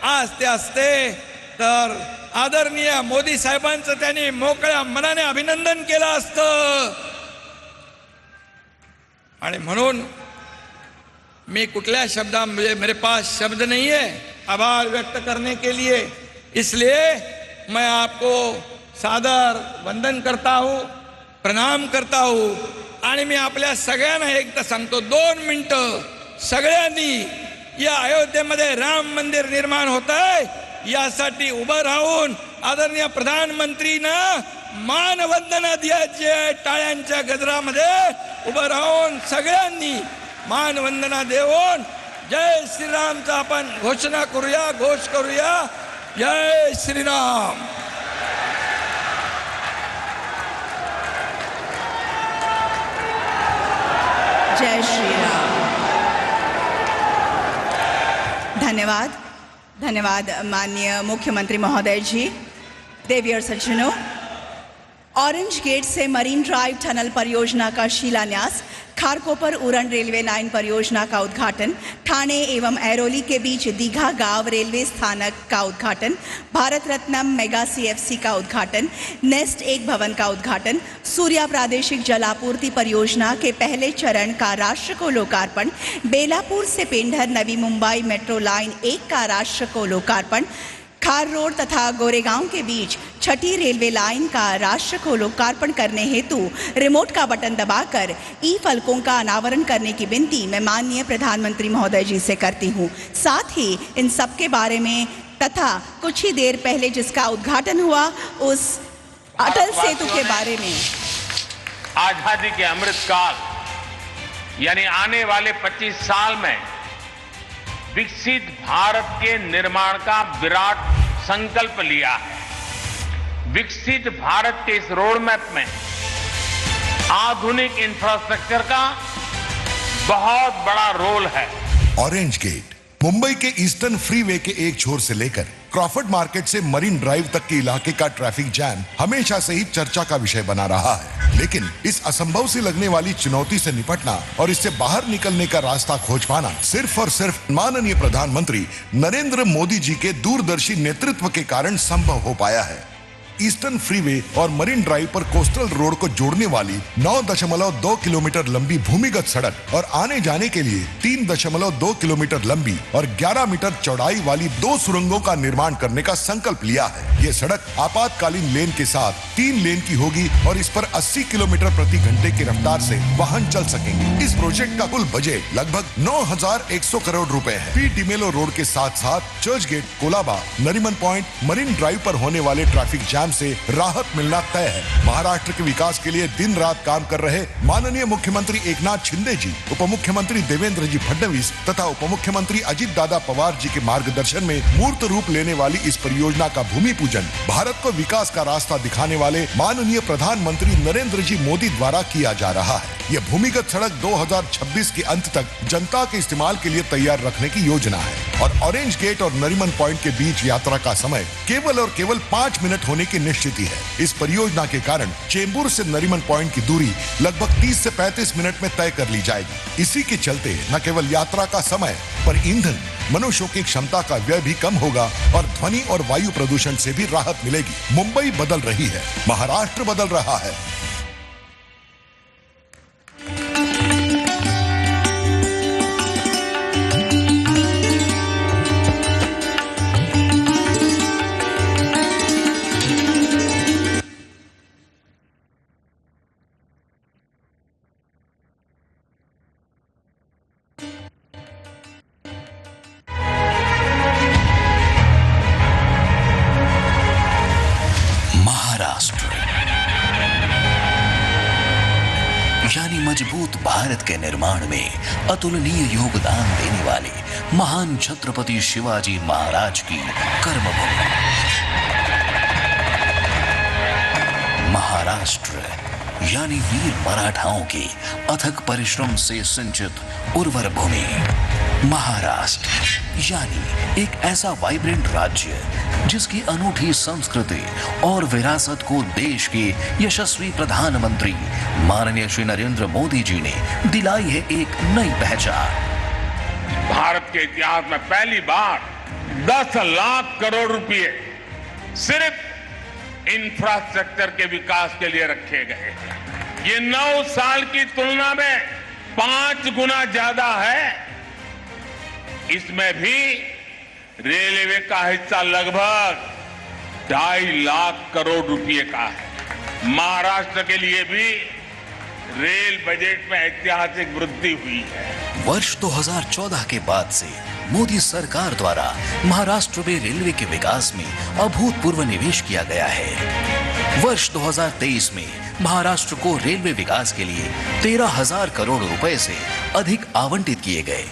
आज ते असते तर आदरणीय मोदी साहेबांचं त्यांनी मोकळ्या मनाने अभिनंदन केलं असतं। आणि म्हणून मैं कुठल्या शब्दा, मेरे पास शब्द नहीं है आभार व्यक्त करने के लिए, इसलिए मैं आपको सादर वंदन करता हूँ, प्रणाम करता हूँ। आणि मी आपल्या सगळ्यांना एकदा सांगतो, 2 मिनिटं सगळ्यांनी या अयोध्येमध्ये राम मंदिर निर्माण होत आहे यासाठी उभं राहून आदरणीय प्रधानमंत्रींना मानवंदना द्यायची आहे। टाळ्यांच्या गजरामध्ये उभं राहून सगळ्यांनी मानवंदना देऊन जय श्रीरामचा आपण घोषणा करूया, घोष करूया, जय श्रीराम। जय श्री राम। धन्यवाद, धन्यवाद माननीय मुख्यमंत्री महोदय जी। देवियर सज्जनों, ऑरेंज गेट से मरीन ड्राइव टनल परियोजना का शिलान्यास, खारकोपर उरण रेलवे लाइन परियोजना का उद्घाटन, ठाणे एवं ऐरोली के बीच दीघा गांव रेलवे स्थानक का उद्घाटन, भारत रत्नम मेगा CFC का उद्घाटन, नेस्ट 1 भवन का उद्घाटन, सूर्या प्रादेशिक जलापूर्ति परियोजना के पहले चरण का राष्ट्र को लोकार्पण, बेलापुर से पेंढर नवी मुंबई मेट्रो लाइन 1 का राष्ट्र को लोकार्पण, खार रोड तथा गोरेगांव के बीच 6ठी रेलवे लाइन का राष्ट्र को लोकार्पण करने हेतु रिमोट का बटन दबाकर फलकों का अनावरण करने की विनती मैं माननीय प्रधानमंत्री महोदय जी से करती हूँ। साथ ही इन सब के बारे में तथा कुछ ही देर पहले जिसका उद्घाटन हुआ उस अटल सेतु के बारे में। आजादी के अमृत काल यानी आने वाले 25 साल में विकसित भारत के निर्माण का विराट संकल्प लिया है। विकसित भारत के इस रोड मैप में आधुनिक इंफ्रास्ट्रक्चर का बहुत बड़ा रोल है। ऑरेंज गेट मुंबई के ईस्टर्न फ्रीवे के एक छोर से लेकर क्रॉफर्ड मार्केट से मरीन ड्राइव तक के इलाके का ट्रैफिक जैम हमेशा से ही चर्चा का विषय बना रहा है। लेकिन इस असंभव से लगने वाली चुनौती से निपटना और इससे बाहर निकलने का रास्ता खोज पाना सिर्फ और सिर्फ माननीय प्रधानमंत्री नरेंद्र मोदी जी के दूरदर्शी नेतृत्व के कारण संभव हो पाया है। ईस्टर्न फ्रीवे और मरीन ड्राइव पर कोस्टल रोड को जोड़ने वाली 9.2 किलोमीटर लंबी भूमिगत सड़क और आने जाने के लिए 3.2 किलोमीटर लंबी और 11 मीटर चौड़ाई वाली 2 सुरंगों का निर्माण करने का संकल्प लिया है। ये सड़क आपातकालीन लेन के साथ 3 लेन की होगी और इस पर 80 किलोमीटर प्रति घंटे की रफ्तार से वाहन चल सकेंगे। इस प्रोजेक्ट का कुल बजट लगभग 9,100 करोड़ रुपए है। पी डिमेलो रोड के साथ साथ चर्च गेट, कोलाबा, नरीमन पॉइंट, मरीन ड्राइव पर होने वाले ट्रैफिक जैम से राहत मिलना तय है। महाराष्ट्र के विकास के लिए दिन रात काम कर रहे माननीय मुख्यमंत्री एकनाथ शिंदे जी, उप मुख्यमंत्री देवेंद्र जी फडणवीस तथा उप मुख्यमंत्री अजित दादा पवार जी के मार्गदर्शन में मूर्त रूप लेने वाली इस परियोजना का भूमि पूजन भारत को विकास का रास्ता दिखाने वाले माननीय प्रधानमंत्री नरेंद्र जी मोदी द्वारा किया जा रहा है। यह भूमिगत सड़क 2026 के अंत तक जनता के इस्तेमाल के लिए तैयार रखने की योजना है और ऑरेंज गेट और नरीमन पॉइंट के बीच यात्रा का समय केवल और केवल 5 मिनट होने की निश्चित है। इस परियोजना के कारण चेंबूर से नरीमन पॉइंट की दूरी लगभग 30 से 35 मिनट में तय कर ली जाएगी। इसी के चलते न केवल यात्रा का समय पर ईंधन, मनुष्यों की क्षमता का व्यय भी कम होगा और ध्वनि और वायु प्रदूषण से भी राहत मिलेगी। मुंबई बदल रही है, महाराष्ट्र बदल रहा है। यानी मजबूत भारत के निर्माण में अतुलनीय योगदान देने वाले महान छत्रपति शिवाजी महाराज की कर्मभूमि महाराष्ट्र यानी वीर मराठाओं के अथक परिश्रम से सिंचित उर्वर भूमि महाराष्ट्र यानी एक ऐसा वाइब्रेंट राज्य जिसकी अनूठी संस्कृति और विरासत को देश के यशस्वी प्रधानमंत्री माननीय श्री नरेंद्र मोदी जी ने दिलाई है एक नई पहचान। भारत के इतिहास में पहली बार 10 लाख करोड़ रुपए सिर्फ इंफ्रास्ट्रक्चर के विकास के लिए रखे गए हैं। ये 9 साल की तुलना में 5 गुना ज्यादा है। इसमें भी रेलवे का हिस्सा लगभग 2.5 लाख करोड़ रुपए का है। महाराष्ट्र के लिए भी रेल बजट में ऐतिहासिक वृद्धि हुई है। वर्ष 2014 के बाद से मोदी सरकार द्वारा महाराष्ट्र में रेलवे के विकास में अभूतपूर्व निवेश किया गया है। वर्ष 2023 में महाराष्ट्र को रेलवे विकास के लिए 13,000 करोड़ रुपए से अधिक आवंटित किए गए,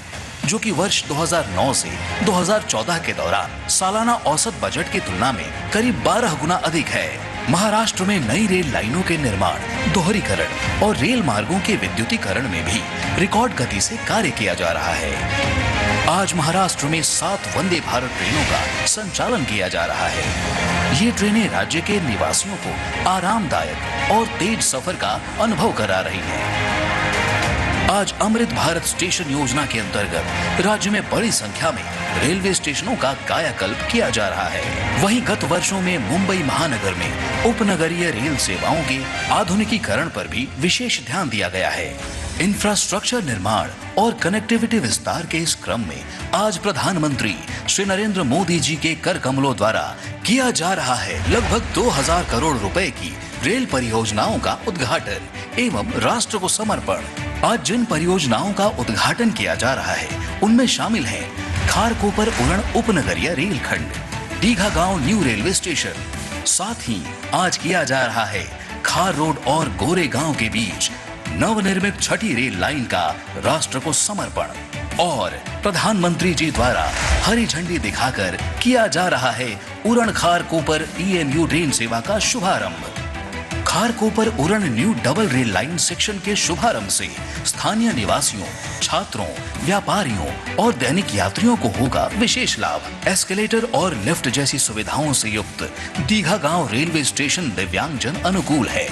जो कि वर्ष 2009 से 2014 के दौरान सालाना औसत बजट की तुलना में करीब 12 गुना अधिक है। महाराष्ट्र में नई रेल लाइनों के निर्माण, दोहरीकरण और रेल मार्गों के विद्युतीकरण में भी रिकॉर्ड गति से कार्य किया जा रहा है। आज महाराष्ट्र में 7 वंदे भारत ट्रेनों का संचालन किया जा रहा है। ये ट्रेनें राज्य के निवासियों को आरामदायक और तेज सफर का अनुभव करा रही हैं। आज अमृत भारत स्टेशन योजना के अंतर्गत राज्य में बड़ी संख्या में रेलवे स्टेशनों का कायाकल्प किया जा रहा है। वहीं गत वर्षों में मुंबई महानगर में उपनगरीय रेल सेवाओं के आधुनिकीकरण पर भी विशेष ध्यान दिया गया है। इंफ्रास्ट्रक्चर निर्माण और कनेक्टिविटी विस्तार के इस क्रम में आज प्रधानमंत्री श्री नरेंद्र मोदी जी के कर कमलों द्वारा किया जा रहा है लगभग 2000 करोड़ रुपए की रेल परियोजनाओं का उद्घाटन एवं राष्ट्र को समर्पण। आज जिन परियोजनाओं का उद्घाटन किया जा रहा है उनमें शामिल है खारकोपर उरण उपनगरीय रेल खंड, दीघा गांव न्यू रेलवे स्टेशन। साथ ही आज किया जा रहा है खार रोड और गोरे गांव के बीच नवनिर्मित छठी रेल लाइन का राष्ट्र को समर्पण और प्रधानमंत्री जी द्वारा हरी झंडी दिखाकर किया जा रहा है उरण खार कोपर EMU ट्रेन सेवा का शुभारंभ। Kharkopar Uran new double rail line section के शुभारंभ से स्थानीय निवासियों, छात्रों, व्यापारियों और दैनिक यात्रियों को होगा विशेष लाभ। एस्केलेटर और लिफ्ट जैसी सुविधाओं से युक्त दीघा गांव रेलवे स्टेशन दिव्यांगजन अनुकूल है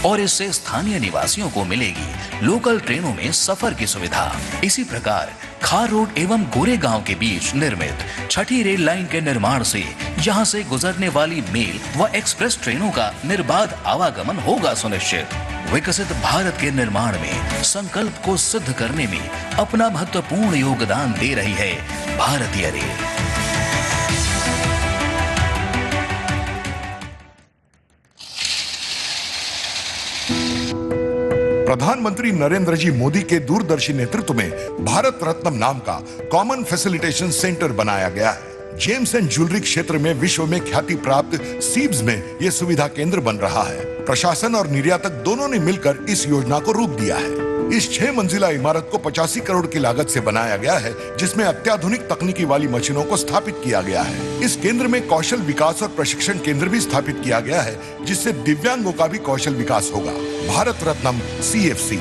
और इससे स्थानीय निवासियों को मिलेगी लोकल ट्रेनों में सफर की सुविधा। इसी प्रकार खार रोड एवं गोरे गांव के बीच निर्मित छठी रेल लाइन के निर्माण से यहां से गुजरने वाली मेल व एक्सप्रेस ट्रेनों का निर्बाध आवागमन होगा सुनिश्चित। विकसित भारत के निर्माण में संकल्प को सिद्ध करने में अपना महत्वपूर्ण योगदान दे रही है भारतीय रेल। प्रधानमंत्री नरेंद्र जी मोदी के दूरदर्शी नेतृत्व में भारत रत्नम नाम का कॉमन फैसिलिटेशन सेंटर बनाया गया है। जेम्स एंड ज्वेलरी क्षेत्र में विश्व में ख्याति प्राप्त सीब्स में यह सुविधा केंद्र बन रहा है। प्रशासन और निर्यातक दोनों ने मिलकर इस योजना को रूप दिया है। इस 6 मंजिला इमारत को 85 करोड़ की लागत से बनाया गया है, जिसमें अत्याधुनिक तकनीकी वाली मशीनों को स्थापित किया गया है। इस केंद्र में कौशल विकास और प्रशिक्षण केंद्र भी स्थापित किया गया है, जिससे दिव्यांगों का भी कौशल विकास होगा। भारत रत्नम CFC।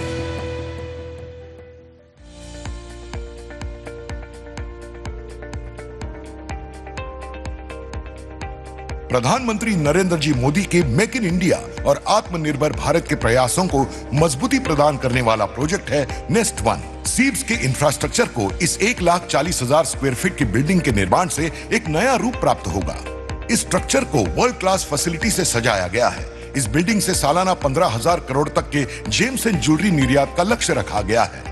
प्रधानमंत्री नरेंद्र जी मोदी के मेक इन इंडिया और आत्मनिर्भर भारत के प्रयासों को मजबूती प्रदान करने वाला प्रोजेक्ट है नेस्ट वन। सीब्स के इंफ्रास्ट्रक्चर को इस 1,40,000 स्क्वायर फीट की बिल्डिंग के निर्माण से एक नया रूप प्राप्त होगा। इस स्ट्रक्चर को वर्ल्ड क्लास फैसिलिटी से सजाया गया है। इस बिल्डिंग से सालाना 15,000 करोड़ तक के जेम्स एंड ज्वेलरी निर्यात का लक्ष्य रखा गया है,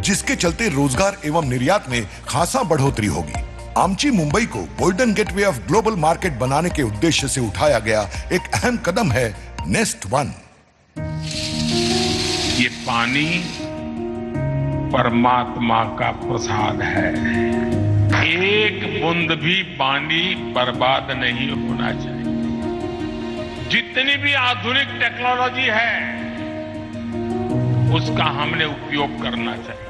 जिसके चलते रोजगार एवं निर्यात में खासा बढ़ोतरी होगी। आमची मुंबई को golden gateway of global market बनाने के उद्देश्य से उठाया गया एक अहम कदम है नेस्ट वन। ये पानी परमात्मा का प्रसाद है। एक बूंद भी पानी बर्बाद नहीं होना चाहिए। जितनी भी आधुनिक टेक्नोलॉजी है उसका हमने उपयोग करना चाहिए।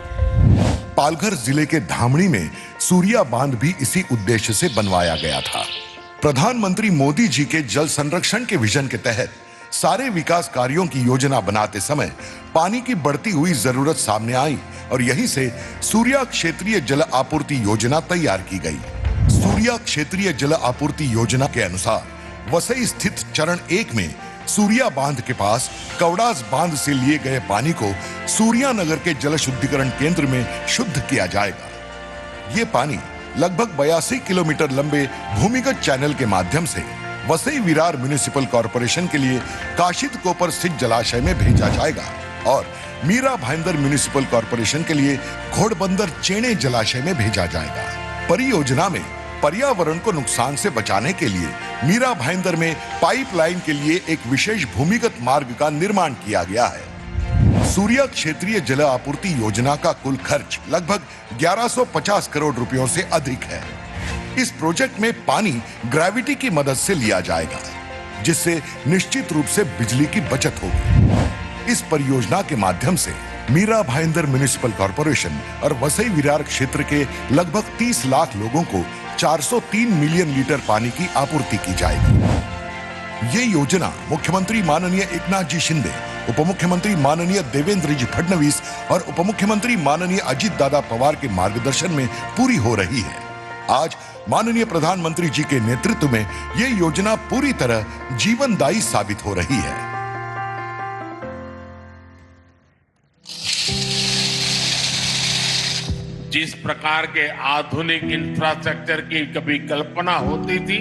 पालघर जिले के धामणी में सूर्या बांध भी इसी उद्देश्य से बनवाया गया था। प्रधानमंत्री मोदी जी के जल संरक्षण के विजन के तहत सारे विकास कार्यों की योजना बनाते समय पानी की बढ़ती हुई जरूरत सामने आई और यहीं से सूर्या क्षेत्रीय जल आपूर्ति योजना तैयार की गई। सूर्या क्षेत्रीय जल आपूर्ति योजना के अनुसार वसई स्थित चरण 1 में सूर्या बांध के पास कवड़ास बांध से लिए गए पानी को सूर्या नगर के जल शुद्धिकरण केंद्र में शुद्ध किया जाएगा। ये पानी लगभग 82 किलोमीटर लंबे भूमिगत चैनल के माध्यम से वसई विरार म्युनिसिपल कॉर्पोरेशन के लिए काशिद कोपर स्थित जलाशय में भेजा जाएगा और मीरा भाईंदर म्युनिसिपल कॉर्पोरेशन के लिए घोड़बंदर चेणे जलाशय में भेजा जाएगा। परियोजना में पर्यावरण को नुकसान से बचाने के लिए मीरा भाईंदर में पाइपलाइन के लिए एक विशेष भूमिगत मार्ग का निर्माण किया गया है। सूर्या क्षेत्रीय जल आपूर्ति योजना का कुल खर्च लगभग 1150 करोड़ रुपयों से अधिक है। इस प्रोजेक्ट में पानी ग्रेविटी की मदद से लिया जाएगा, जिससे निश्चित रूप से बिजली की बचत होगी। इस परियोजना के माध्यम से मीरा भाईंदर म्युनिसिपल कॉर्पोरेशन और वसई विरार क्षेत्र के लगभग 30 लाख लोगों को 403 मिलियन लीटर पानी की आपूर्ति की जाएगी। ये योजना मुख्यमंत्री माननीय एकनाथ जी शिंदे, उप मुख्यमंत्री माननीय देवेंद्र जी फडणवीस और उप मुख्यमंत्री माननीय अजित दादा पवार के मार्गदर्शन में पूरी हो रही है। आज माननीय प्रधानमंत्री जी के नेतृत्व में ये योजना पूरी तरह जीवनदायी साबित हो रही है। जिस प्रकार के आधुनिक इंफ्रास्ट्रक्चर की कभी कल्पना होती थी,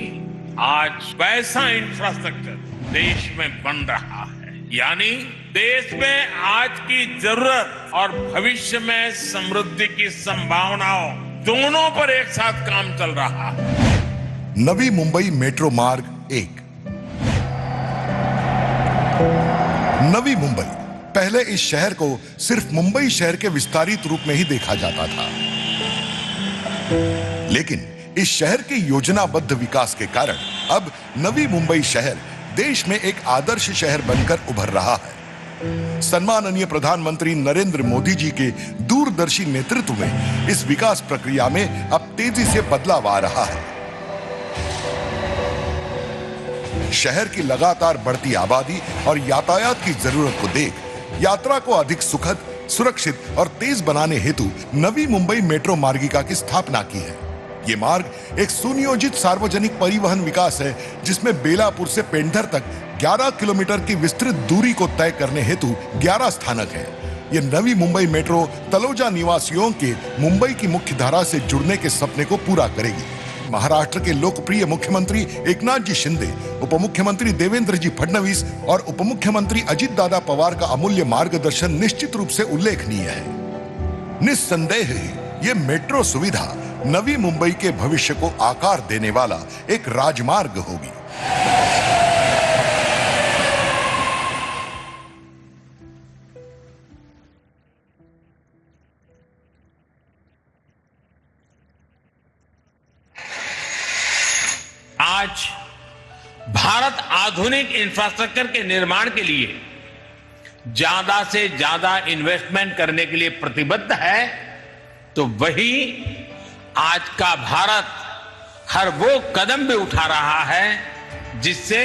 आज वैसा इंफ्रास्ट्रक्चर देश में बन रहा है। यानी देश में आज की जरूरत और भविष्य में समृद्धि की संभावनाओं दोनों पर एक साथ काम चल रहा है। नवी मुंबई मेट्रो मार्ग 1। नवी मुंबई पहले इस शहर को सिर्फ मुंबई शहर के विस्तारित रूप में ही देखा जाता था, लेकिन इस शहर के योजनाबद्ध विकास के कारण अब नवी मुंबई शहर देश में एक आदर्श शहर बनकर उभर रहा है। सम्माननीय प्रधानमंत्री नरेंद्र मोदी जी के दूरदर्शी नेतृत्व में इस विकास प्रक्रिया में अब तेजी से बदलाव आ रहा है। शहर की लगातार बढ़ती आबादी और यातायात की जरूरत को देख यात्रा को अधिक सुखद, सुरक्षित और तेज बनाने हेतु नवी मुंबई मेट्रो मार्गिका की स्थापना की है। ये मार्ग एक सुनियोजित सार्वजनिक परिवहन विकास है जिसमें बेलापुर से पेंढर तक 11 किलोमीटर की विस्तृत दूरी को तय करने हेतु 11 स्थानक है। ये नवी मुंबई मेट्रो तलोजा निवासियों के मुंबई की मुख्य धारा से जुड़ने के सपने को पूरा करेगी। महाराष्ट्र के लोकप्रिय मुख्यमंत्री एकनाथ जी शिंदे, उप मुख्यमंत्री देवेंद्र जी फडणवीस और उप मुख्यमंत्री अजित दादा पवार का अमूल्य मार्गदर्शन निश्चित रूप से उल्लेखनीय है। निस्संदेह ही ये मेट्रो सुविधा नवी मुंबई के भविष्य को आकार देने वाला एक राजमार्ग होगी। आज भारत आधुनिक इंफ्रास्ट्रक्चर के निर्माण के लिए ज्यादा से ज्यादा इन्वेस्टमेंट करने के लिए प्रतिबद्ध है, तो वही आज का भारत हर वो कदम भी उठा रहा है जिससे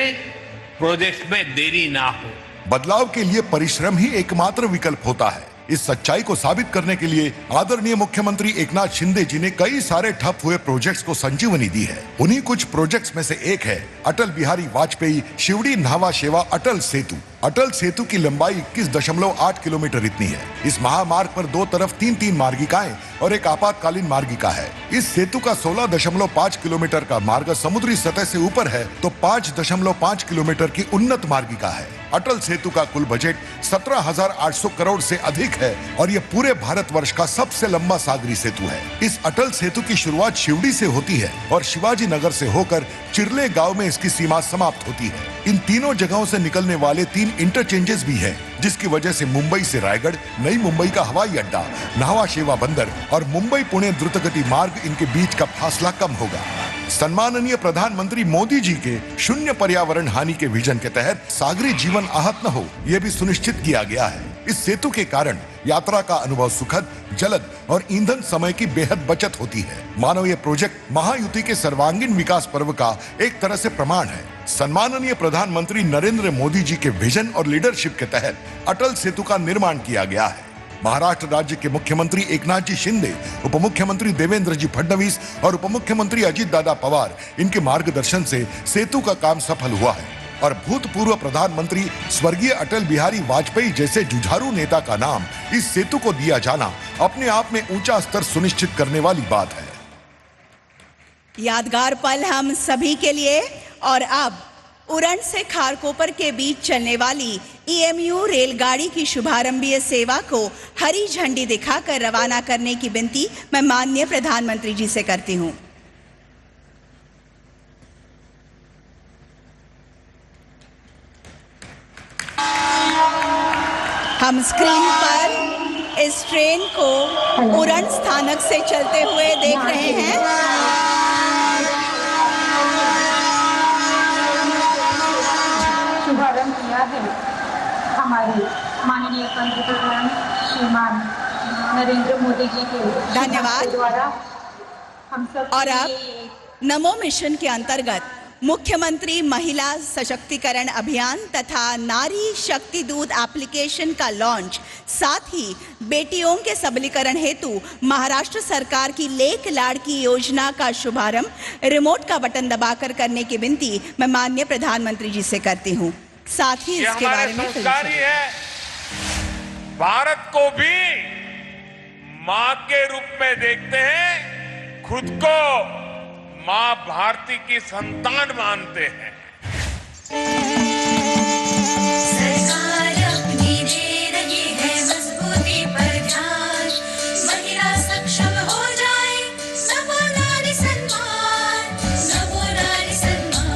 प्रोजेक्ट में देरी ना हो। बदलाव के लिए परिश्रम ही एकमात्र विकल्प होता है। इस सच्चाई को साबित करने के लिए आदरणीय मुख्यमंत्री एकनाथ शिंदे जी ने कई सारे ठप हुए प्रोजेक्ट्स को संजीवनी दी है। उन्हीं कुछ प्रोजेक्ट्स में से एक है अटल बिहारी वाजपेयी शिवड़ी न्हावा शेवा अटल सेतु। अटल सेतु की लंबाई 21.8 किलोमीटर इतनी है। इस महामार्ग पर दो तरफ 3-3 मार्गिकाएं और एक आपातकालीन मार्गिका है। इस सेतु का 16.5 किलोमीटर का मार्ग समुद्री सतह से ऊपर है तो 5.5 किलोमीटर की उन्नत मार्गिका है। अटल सेतु का कुल बजट 17,800 करोड़ से अधिक है और यह पूरे भारतवर्ष का सबसे लंबा सागरी सेतु है। इस अटल सेतु की शुरुआत शिवड़ी से होती है और शिवाजी नगर से होकर चिरले गांव में इसकी सीमा समाप्त होती है। इन तीनों जगहों से निकलने वाले 3 इंटरचेंजेस भी हैं, जिसकी वजह से मुंबई से रायगढ़, नई मुंबई का हवाई अड्डा, न्हावा शेवा बंदर और मुंबई पुणे द्रुतगति मार्ग इनके बीच का फासला कम होगा। सम्माननीय प्रधानमंत्री मोदी जी के शून्य पर्यावरण हानि के विजन के तहत सागरी जीवन आहत न हो, यह भी सुनिश्चित किया गया है। इस सेतु के कारण यात्रा का अनुभव सुखद, जलद और ईंधन समय की बेहद बचत होती है। मानो ये प्रोजेक्ट महायुति के सर्वांगीण विकास पर्व का एक तरह से प्रमाण है। सम्माननीय प्रधानमंत्री नरेंद्र मोदी जी के विजन और लीडरशिप के तहत अटल सेतु का निर्माण किया गया है। महाराष्ट्र राज्य के मुख्यमंत्री एकनाथ जी शिंदे, उप मुख्यमंत्री देवेंद्र जी फडणवीस और उप मुख्यमंत्री अजित दादा पवार इनके मार्गदर्शन से सेतु का काम सफल हुआ है और भूतपूर्व प्रधानमंत्री स्वर्गीय अटल बिहारी वाजपेयी जैसे जुझारू नेता का नाम इस सेतु को दिया जाना अपने आप में ऊंचा स्तर सुनिश्चित करने वाली बात है। यादगार पल हम सभी के लिए। और अब उरण से खारकोपर के बीच चलने वाली EMU रेलगाड़ी की शुभारंभीय सेवा को हरी झंडी दिखाकर रवाना करने की विनती मैं माननीय प्रधानमंत्री जी से करती हूं। हम स्क्रीन पर इस ट्रेन को उरण स्थानक से चलते हुए देख रहे हैं। शुभारंभ किया है हमारे माननीय पंतप्रधान श्रीमान नरेंद्र मोदी जी के धन्यवाद द्वारा। हम सब और अब नमो मिशन के अंतर्गत मुख्यमंत्री महिला सशक्तिकरण अभियान तथा नारी शक्ति दूत एप्लीकेशन का लॉन्च, साथ ही बेटियों के सबलीकरण हेतु महाराष्ट्र सरकार की लेक लाड़की योजना का शुभारंभ रिमोट का बटन दबाकर करने की विनती मैं माननीय प्रधानमंत्री जी से करती हूं। साथ ही इसके बारे में संस्कार ही है। भारत को भी मां के रूप में देखते हैं, खुद को मां भारती की संतान मानते हैं। सरकार अपनी दे रही है मजबूती पर ध्यान, महिला सक्षम हो जाए, नमो नारी सम्मान, नमो नारी सम्मान।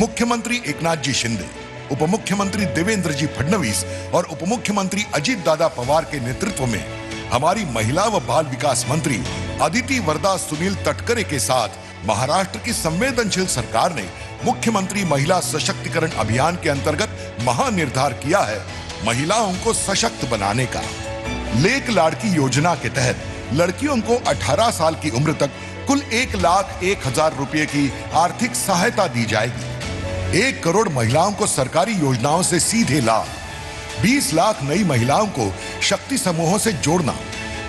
मुख्यमंत्री एकनाथ जी शिंदे, उप मुख्यमंत्री देवेंद्र जी फडणवीस और उप मुख्यमंत्री अजित दादा पवार के नेतृत्व में हमारी महिला व बाल विकास मंत्री अदिति वरदा सुनील तटकरे के साथ महाराष्ट्र की संवेदनशील सरकार ने मुख्यमंत्री महिला सशक्तिकरण अभियान के अंतर्गत महानिर्धार किया है महिलाओं को सशक्त बनाने का। लेक लाड़की योजना के तहत लड़कियों को 18 साल की उम्र तक कुल 1,01,000 रुपए की आर्थिक सहायता दी जाएगी। 1 करोड़ महिलाओं को सरकारी योजनाओं से सीधे लाभ, 20 लाख नई महिलाओं को शक्ति समूहों से जोड़ना,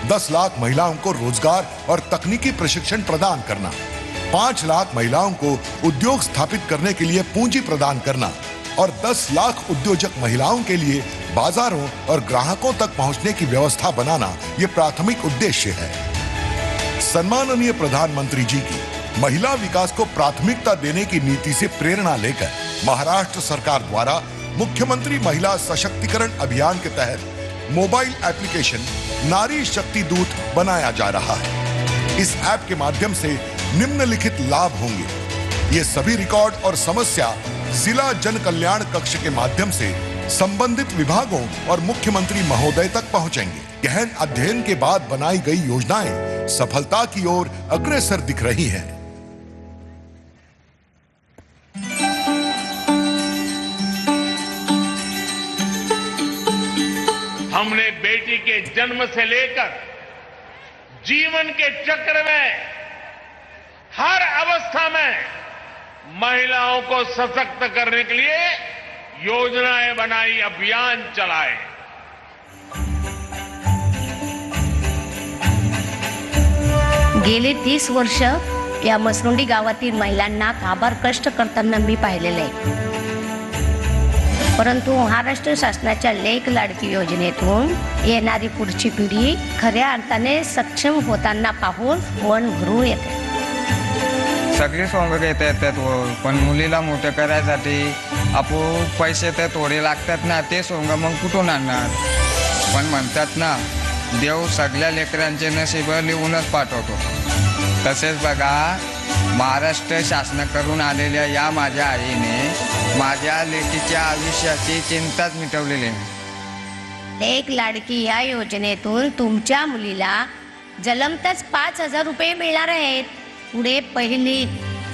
10 लाख महिलाओं को रोजगार और तकनीकी प्रशिक्षण प्रदान करना, 5 लाख महिलाओं को उद्योग स्थापित करने के लिए पूंजी प्रदान करना और 10 लाख उद्योजक महिलाओं के लिए बाजारों और ग्राहकों तक पहुंचने की व्यवस्था बनाना ये प्राथमिक उद्देश्य है। सम्माननीय प्रधानमंत्री जी की महिला विकास को प्राथमिकता देने की नीति से प्रेरणा लेकर महाराष्ट्र सरकार द्वारा मुख्यमंत्री महिला सशक्तिकरण अभियान के तहत मोबाइल एप्लीकेशन नारी शक्ति दूत बनाया जा रहा है। इस ऐप के माध्यम से निम्नलिखित लाभ होंगे। ये सभी रिकॉर्ड और समस्या जिला जन कल्याण कक्ष के माध्यम से संबंधित विभागों और मुख्यमंत्री महोदय तक पहुंचेंगे। गहन अध्ययन के बाद बनाई गई योजनाएं सफलता की ओर अग्रसर दिख रही हैं। हमने बेटी के जन्म से लेकर जीवन के चक्र में हर अवस्था में महिलाओं को सशक्त करने के लिए योजनाएं बनाई, अभियान चलाए। गेली 30 वर्ष या मसरुंडी गावातील महिलांना काबार कष्ट करताना मी पाहिलेले आहे, परंतु महाराष्ट्र शासनाच्या लेक लाडकी योजनेतून येणारी पुढची पिढी खऱ्या अर्थाने सक्षम होताना पाहून मन भरून येते। सगळे सोंग घेता येतात पण मुलीला मोठं करायसाठी आपण पैसे तर थोडे लागतात ना, ते सोंग मग कुठून आणणार? पण म्हणतात ना, देव सगळ्या लेकरांचे नशीब लिहूनच पाठवतो। तसेच बघा, महाराष्ट्र शासनाकडून आलेल्या या माझ्या आईने माझ्या लेकीच्या आयुष्याची चिंताच मिटवलेली आहे। लेक लाडकी या योजनेतून तुमच्या मुलीला जन्मताच 5,000 रुपये मिळणार आहेत। पुढे 1ली,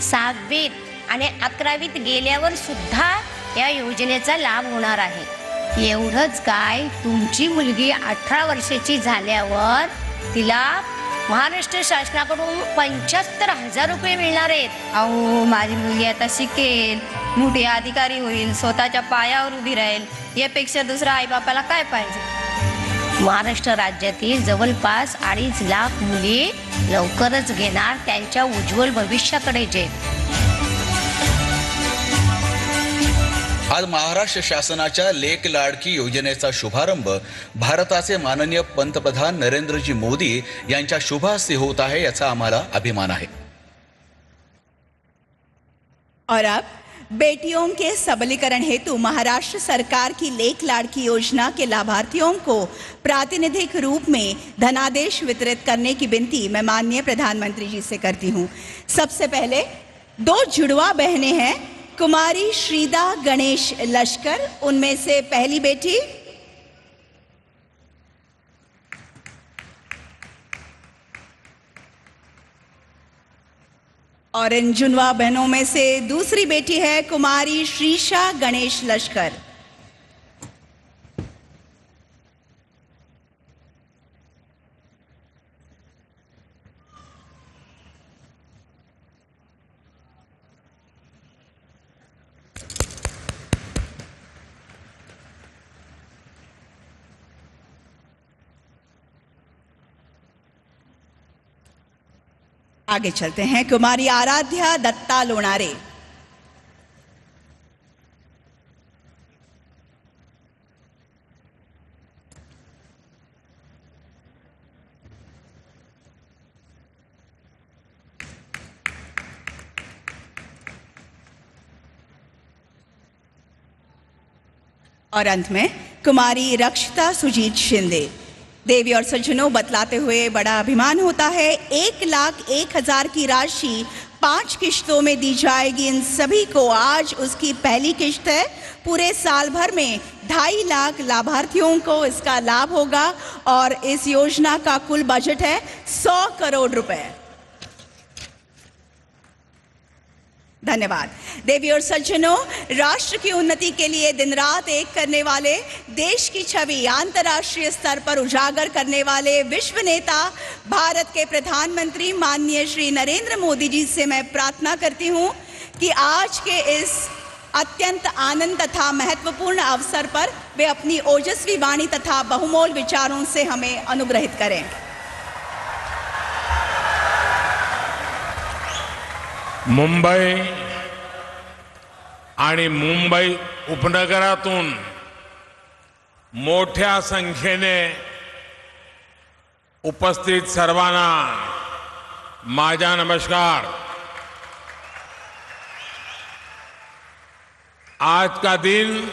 6वीत आणि 11वीत गेल्यावर सुद्धा या योजनेचा लाभ होणार आहे। एवढंच काय, तुमची मुलगी 18 वर्षाची झाल्यावर तिला महाराष्ट्र शासनाकडून 75,000 रुपये मिळणार आहेत। अहो, माझी मुलगी आता शिकेल, मोठी अधिकारी होईल, स्वतःच्या पायावर उभी राहील, यापेक्षा दुसरा आईबापाला काय पाहिजे? महाराष्ट्र राज्यातील जवळपास 2.5 लाख मुली लवकरच घेणार त्यांच्या उज्ज्वल भविष्याकडे जे। आज महाराष्ट्र शासनाच्या लेक लाडकी योजनेचा शुभारंभ भारताचे माननीय पंतप्रधान नरेंद्रजी मोदी यांच्या शुभ हस्ते होत आहे, याचा आम्हाला अभिमान आहे। और अब बेटियों के सबलीकरण हेतु महाराष्ट्र सरकार की लेक लाड़की योजना के लाभार्थियों को प्रातिनिधिक रूप में धनादेश वितरित करने की विनती मैं माननीय प्रधानमंत्री जी से करती हूँ। सबसे पहले 2 जुड़वा बहनें हैं, कुमारी श्रीदा गणेश लश्कर, उनमें से पहली बेटी और इन जुड़वा बहनों में से दूसरी बेटी है कुमारी श्रीशा गणेश लश्कर। आगे चलते हैं, कुमारी आराध्या दत्ता लोणारे। और अंत में कुमारी रक्षिता सुजीत शिंदे। देवी और सज्जनों, बतलाते हुए बड़ा अभिमान होता है, 1,01,000 की राशि 5 किश्तों में दी जाएगी इन सभी को। आज उसकी पहली किश्त है। पूरे साल भर में 2.5 लाख लाभार्थियों को इसका लाभ होगा और इस योजना का कुल बजट है 100 करोड़ रुपए। धन्यवाद। देवी और सज्जनों, राष्ट्र की उन्नति के लिए दिन रात एक करने वाले, देश की छवि अंतर्राष्ट्रीय स्तर पर उजागर करने वाले विश्व नेता भारत के प्रधानमंत्री माननीय श्री नरेंद्र मोदी जी से मैं प्रार्थना करती हूं कि आज के इस अत्यंत आनंद तथा महत्वपूर्ण अवसर पर वे अपनी ओजस्वी वाणी तथा बहुमोल विचारों से हमें अनुग्रहित करें। मुंबई आणि मुंबई उपनगरातून मोठ्या संख्येने उपस्थित सर्वांना माझा नमस्कार। आज का दिन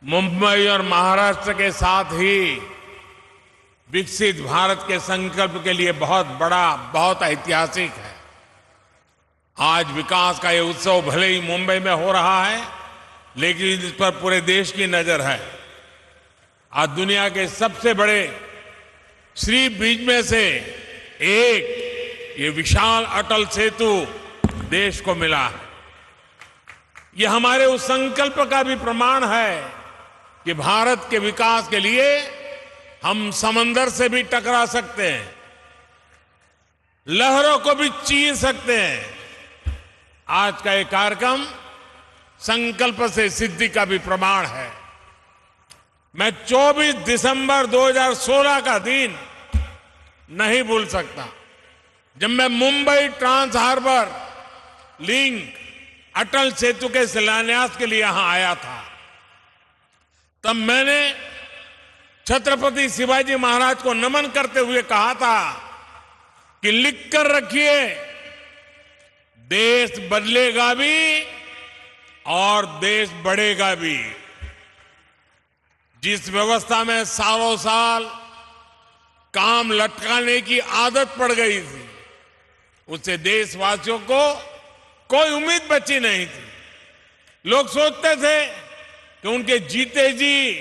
मुंबई और महाराष्ट्र के साथ ही विकसित भारत के संकल्प के लिए बहुत बड़ा, बहुत ऐतिहासिक है। आज विकास का ये उत्सव भले ही मुंबई में हो रहा है, लेकिन इस पर पूरे देश की नजर है। आज दुनिया के सबसे बड़े सी ब्रिज में से एक ये विशाल अटल सेतु देश को मिला है। ये हमारे उस संकल्प का भी प्रमाण है कि भारत के विकास के लिए हम समंदर से भी टकरा सकते हैं, लहरों को भी चीर सकते हैं। आज का ये कार्यक्रम संकल्प से सिद्धि का भी प्रमाण है। मैं 24 दिसंबर 2016 का दिन नहीं भूल सकता, जब मैं Mumbai trans harbour link Atal Setu के शिलान्यास के लिए यहां आया था। तब मैंने छत्रपति शिवाजी महाराज को नमन करते हुए कहा था कि लिख कर रखिए, देश बदलेगा भी और देश बढ़ेगा भी। जिस व्यवस्था में सालों साल काम लटकाने की आदत पड़ गई थी, उससे देशवासियों को कोई उम्मीद बची नहीं थी। लोग सोचते थे कि उनके जीते जी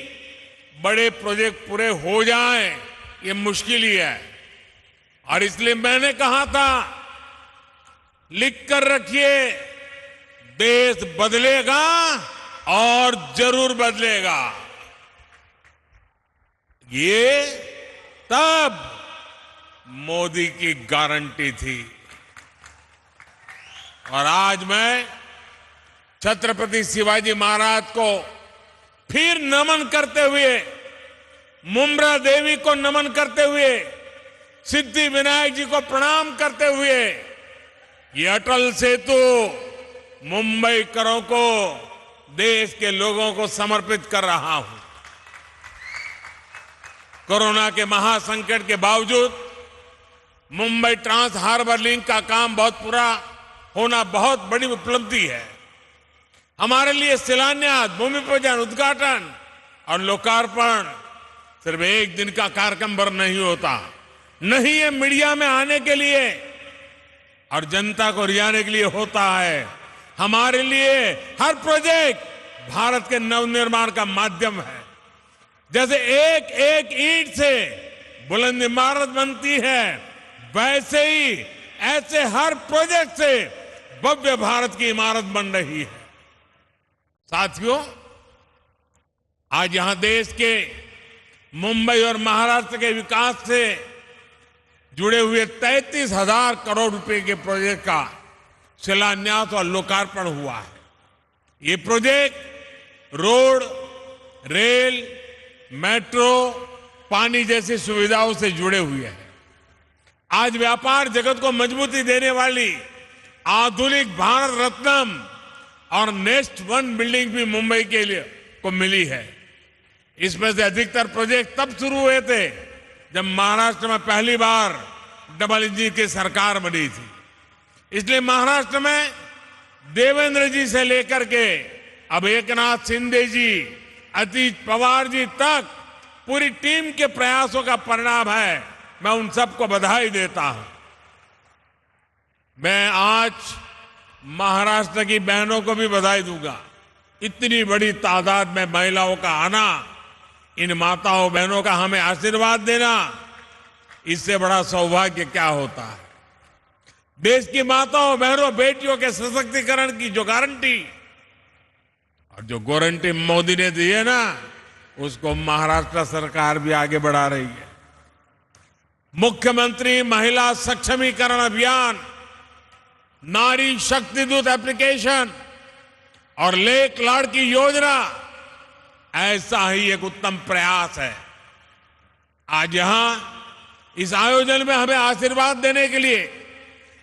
बड़े प्रोजेक्ट पूरे हो जाएं, ये मुश्किल ही है। और इसलिए मैंने कहा था, लिख कर रखिए, देश बदलेगा और जरूर बदलेगा। ये तब मोदी की गारंटी थी। और आज मैं छत्रपति शिवाजी महाराज को फिर नमन करते हुए, मुम्बरा देवी को नमन करते हुए, सिद्धि विनायक जी को प्रणाम करते हुए, ये अटल सेतु मुंबईकरों को, देश के लोगों को समर्पित कर रहा हूं। कोरोना के महासंकट के बावजूद मुंबई ट्रांस हार्बर लिंक का काम बहुत पूरा होना बहुत बड़ी उपलब्धि है। हमारे लिए शिलान्यास, भूमि पूजन, उद्घाटन और लोकार्पण सिर्फ एक दिन का कार्यक्रम भर नहीं होता। नहीं, ये मीडिया में आने के लिए और जनता को रिझाने के लिए होता है। हमारे लिए हर प्रोजेक्ट भारत के नवनिर्माण का माध्यम है। जैसे एक एक ईंट से बुलंद इमारत बनती है, वैसे ही ऐसे हर प्रोजेक्ट से भव्य भारत की इमारत बन रही है। साथियों, आज यहां देश के मुंबई और महाराष्ट्र के विकास से जुड़े हुए 33,000 करोड़ रुपए के प्रोजेक्ट का शिलान्यास और लोकार्पण हुआ है। ये प्रोजेक्ट रोड, रेल, मेट्रो, पानी जैसी सुविधाओं से जुड़े हुए हैं। आज व्यापार जगत को मजबूती देने वाली आधुनिक भारत रत्न और नेक्स्ट वन बिल्डिंग भी मुंबई के लिए को मिली है। इसमें से अधिकतर प्रोजेक्ट तब शुरू हुए थे जब महाराष्ट्र में पहली बार डबल इंजन की सरकार बनी थी। इसलिए महाराष्ट्र में देवेंद्र जी से लेकर के अब एकनाथ शिंदे जी, अजीत पवार जी तक पूरी टीम के प्रयासों का परिणाम है। मैं उन सबको बधाई देता हूं। मैं आज महाराष्ट्र की बहनों को भी बधाई दूंगा। इतनी बड़ी तादाद में महिलाओं का आना, इन माताओं बहनों का हमें आशीर्वाद देना, इससे बड़ा सौभाग्य क्या होता है। देश की माताओं बहनों बेटियों के सशक्तिकरण की जो गारंटी और जो गारंटी मोदी ने दी है ना, उसको महाराष्ट्र सरकार भी आगे बढ़ा रही है। मुख्यमंत्री महिला सक्षमीकरण अभियान, नारी शक्ति दूत एप्लीकेशन और लेक लाड़की योजना ऐसा ही एक उत्तम प्रयास है। आज यहां इस आयोजन में हमें आशीर्वाद देने के लिए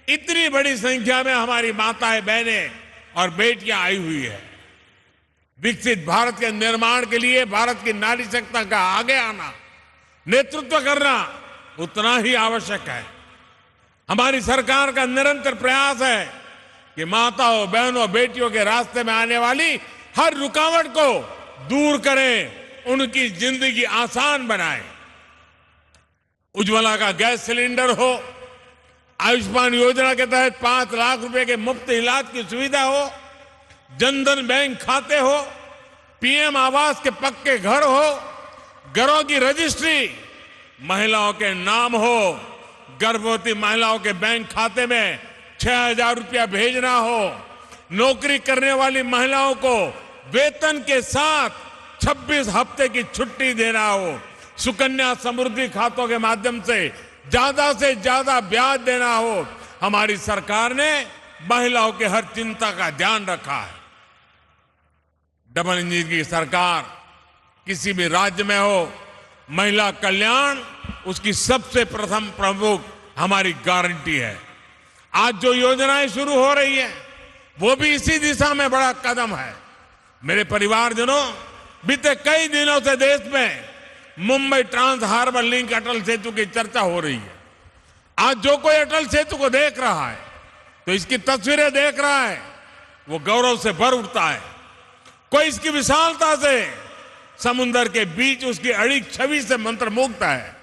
इतनी बड़ी संख्या में हमारी माताएं, बहनें और बेटियां आई हुई है। विकसित भारत के निर्माण के लिए भारत की नारी शक्ति का आगे आना, नेतृत्व करना उतना ही आवश्यक है। हमारी सरकार का निरंतर प्रयास है कि माताओं, बहनों, बेटियों के रास्ते में आने वाली हर रुकावट को दूर करें, उनकी जिंदगी आसान बनाएं। उज्ज्वला का गैस सिलेंडर हो, आयुष्मान योजना के तहत 5 लाख रुपए के मुफ्त इलाज की सुविधा हो, जनधन बैंक खाते हो, पीएम आवास के पक्के घर हो, घरों की रजिस्ट्री महिलाओं के नाम हो, गर्भवती महिलाओं के बैंक खाते में 6,000 रुपया भेजना हो, नौकरी करने वाली महिलाओं को वेतन के साथ 26 हफ्ते की छुट्टी देना हो, सुकन्या समृद्धि खातों के माध्यम से ज्यादा ब्याज देना हो। हमारी सरकार ने महिलाओं के हर चिंता का ध्यान रखा है। डबल इंजन की सरकार किसी भी राज्य में हो, महिला कल्याण उसकी सबसे प्रथम प्रमुख हमारी गारंटी है। आज जो योजनाएं शुरू हो रही हैं, वो भी इसी दिशा में बड़ा कदम है। मेरे परिवारजनों, बीते कई दिनों से देश में Mumbai trans harbour link Atal Setu की चर्चा हो रही है। आज जो कोई अटल सेतु को देख रहा है, तो इसकी तस्वीरें देख रहा है, वो गौरव से भर उठता है। कोई इसकी विशालता से, समुद्र के बीच उसकी अड़िग छवि से मंत्रमुग्ध है,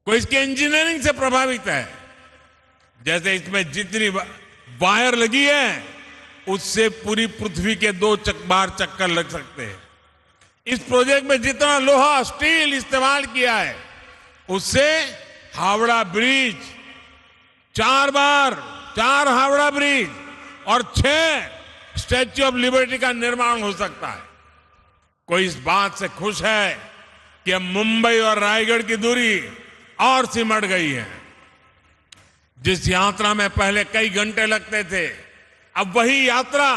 कोई इसकी इंजीनियरिंग से प्रभावित है। जैसे इसमें जितनी वायर लगी है, उससे पूरी पृथ्वी के 2 बार चक्कर लग सकते हैं। इस प्रोजेक्ट में जितना लोहा, स्टील इस्तेमाल किया है, उससे हावड़ा ब्रिज 4 हावड़ा ब्रिज और 6 स्टैच्यू ऑफ लिबर्टी का निर्माण हो सकता है। कोई इस बात से खुश है कि अब मुंबई और रायगढ़ की दूरी और सिमट गई है। जिस यात्रा में पहले कई घंटे लगते थे, अब वही यात्रा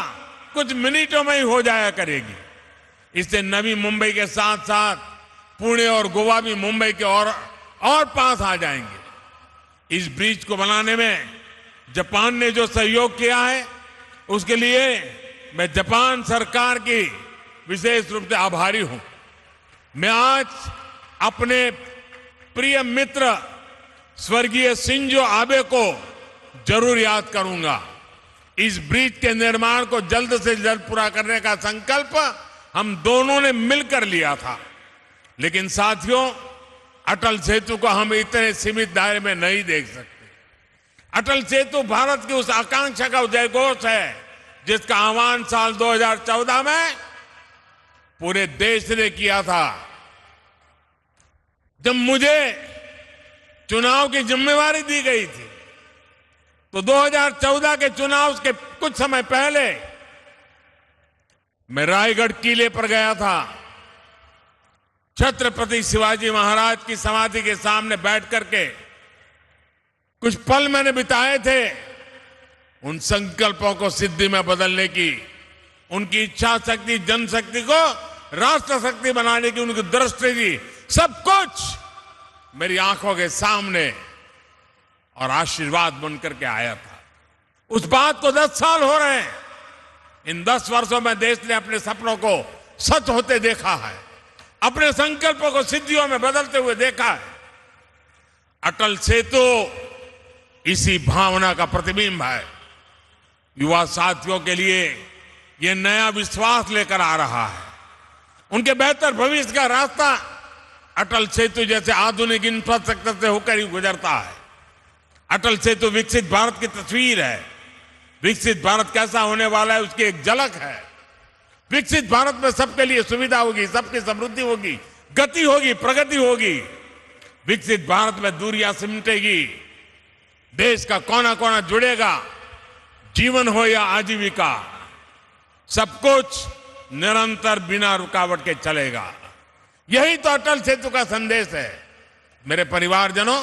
कुछ मिनटों में ही हो जाया करेगी। इससे नवी मुंबई के साथ साथ पुणे और गोवा भी मुंबई के और पास आ जाएंगे। इस ब्रिज को बनाने में जापान ने जो सहयोग किया है, उसके लिए मैं जापान सरकार की विशेष रूप से आभारी हूं। मैं आज अपने प्रिय मित्र स्वर्गीय शिंजो आबे को जरूर याद करूंगा। इस ब्रिज के निर्माण को जल्द से जल्द पूरा करने का संकल्प हम दोनों ने मिलकर लिया था। लेकिन साथियों, अटल सेतु को हम इतने सीमित दायरे में नहीं देख सकते। अटल सेतु भारत की उस आकांक्षा का जयघोष है, जिसका आह्वान साल 2014 में पूरे देश ने किया था। जब मुझे चुनाव की जिम्मेवारी दी गई थी, तो 2014 के चुनाव के कुछ समय पहले मैं रायगढ़ किले पर गया था। छत्रपति शिवाजी महाराज की समाधि के सामने बैठ करके कुछ पल मैंने बिताए थे उन संकल्पों को सिद्धि में बदलने की, उनकी इच्छा शक्ति, जनशक्ति को राष्ट्र शक्ति बनाने की उनकी दृष्टि थी। सब कुछ मेरी आंखों के सामने और आशीर्वाद बन करके आया था। उस बात को 10 साल हो रहे हैं। इन 10 वर्षों में देश ने अपने सपनों को सच होते देखा है, अपने संकल्पों को सिद्धियों में बदलते हुए देखा है। अटल सेतु इसी भावना का प्रतिबिंब है। युवा साथियों के लिए यह नया विश्वास लेकर आ रहा है। उनके बेहतर भविष्य का रास्ता अटल सेतु जैसे आधुनिक इंफ्रास्ट्रक्चर से होकर ही गुजरता है। अटल सेतु विकसित भारत की तस्वीर है। विकसित भारत कैसा होने वाला है उसकी एक झलक है। विकसित भारत में सबके लिए सुविधा होगी, सबकी समृद्धि होगी, गति होगी, प्रगति होगी। विकसित भारत में दूरियां सिमटेगी, देश का कोना कोना जुड़ेगा, जीवन हो या आजीविका, सब कुछ निरंतर बिना रुकावट के चलेगा। यही तो अटल सेतु का संदेश है। मेरे परिवारजनों,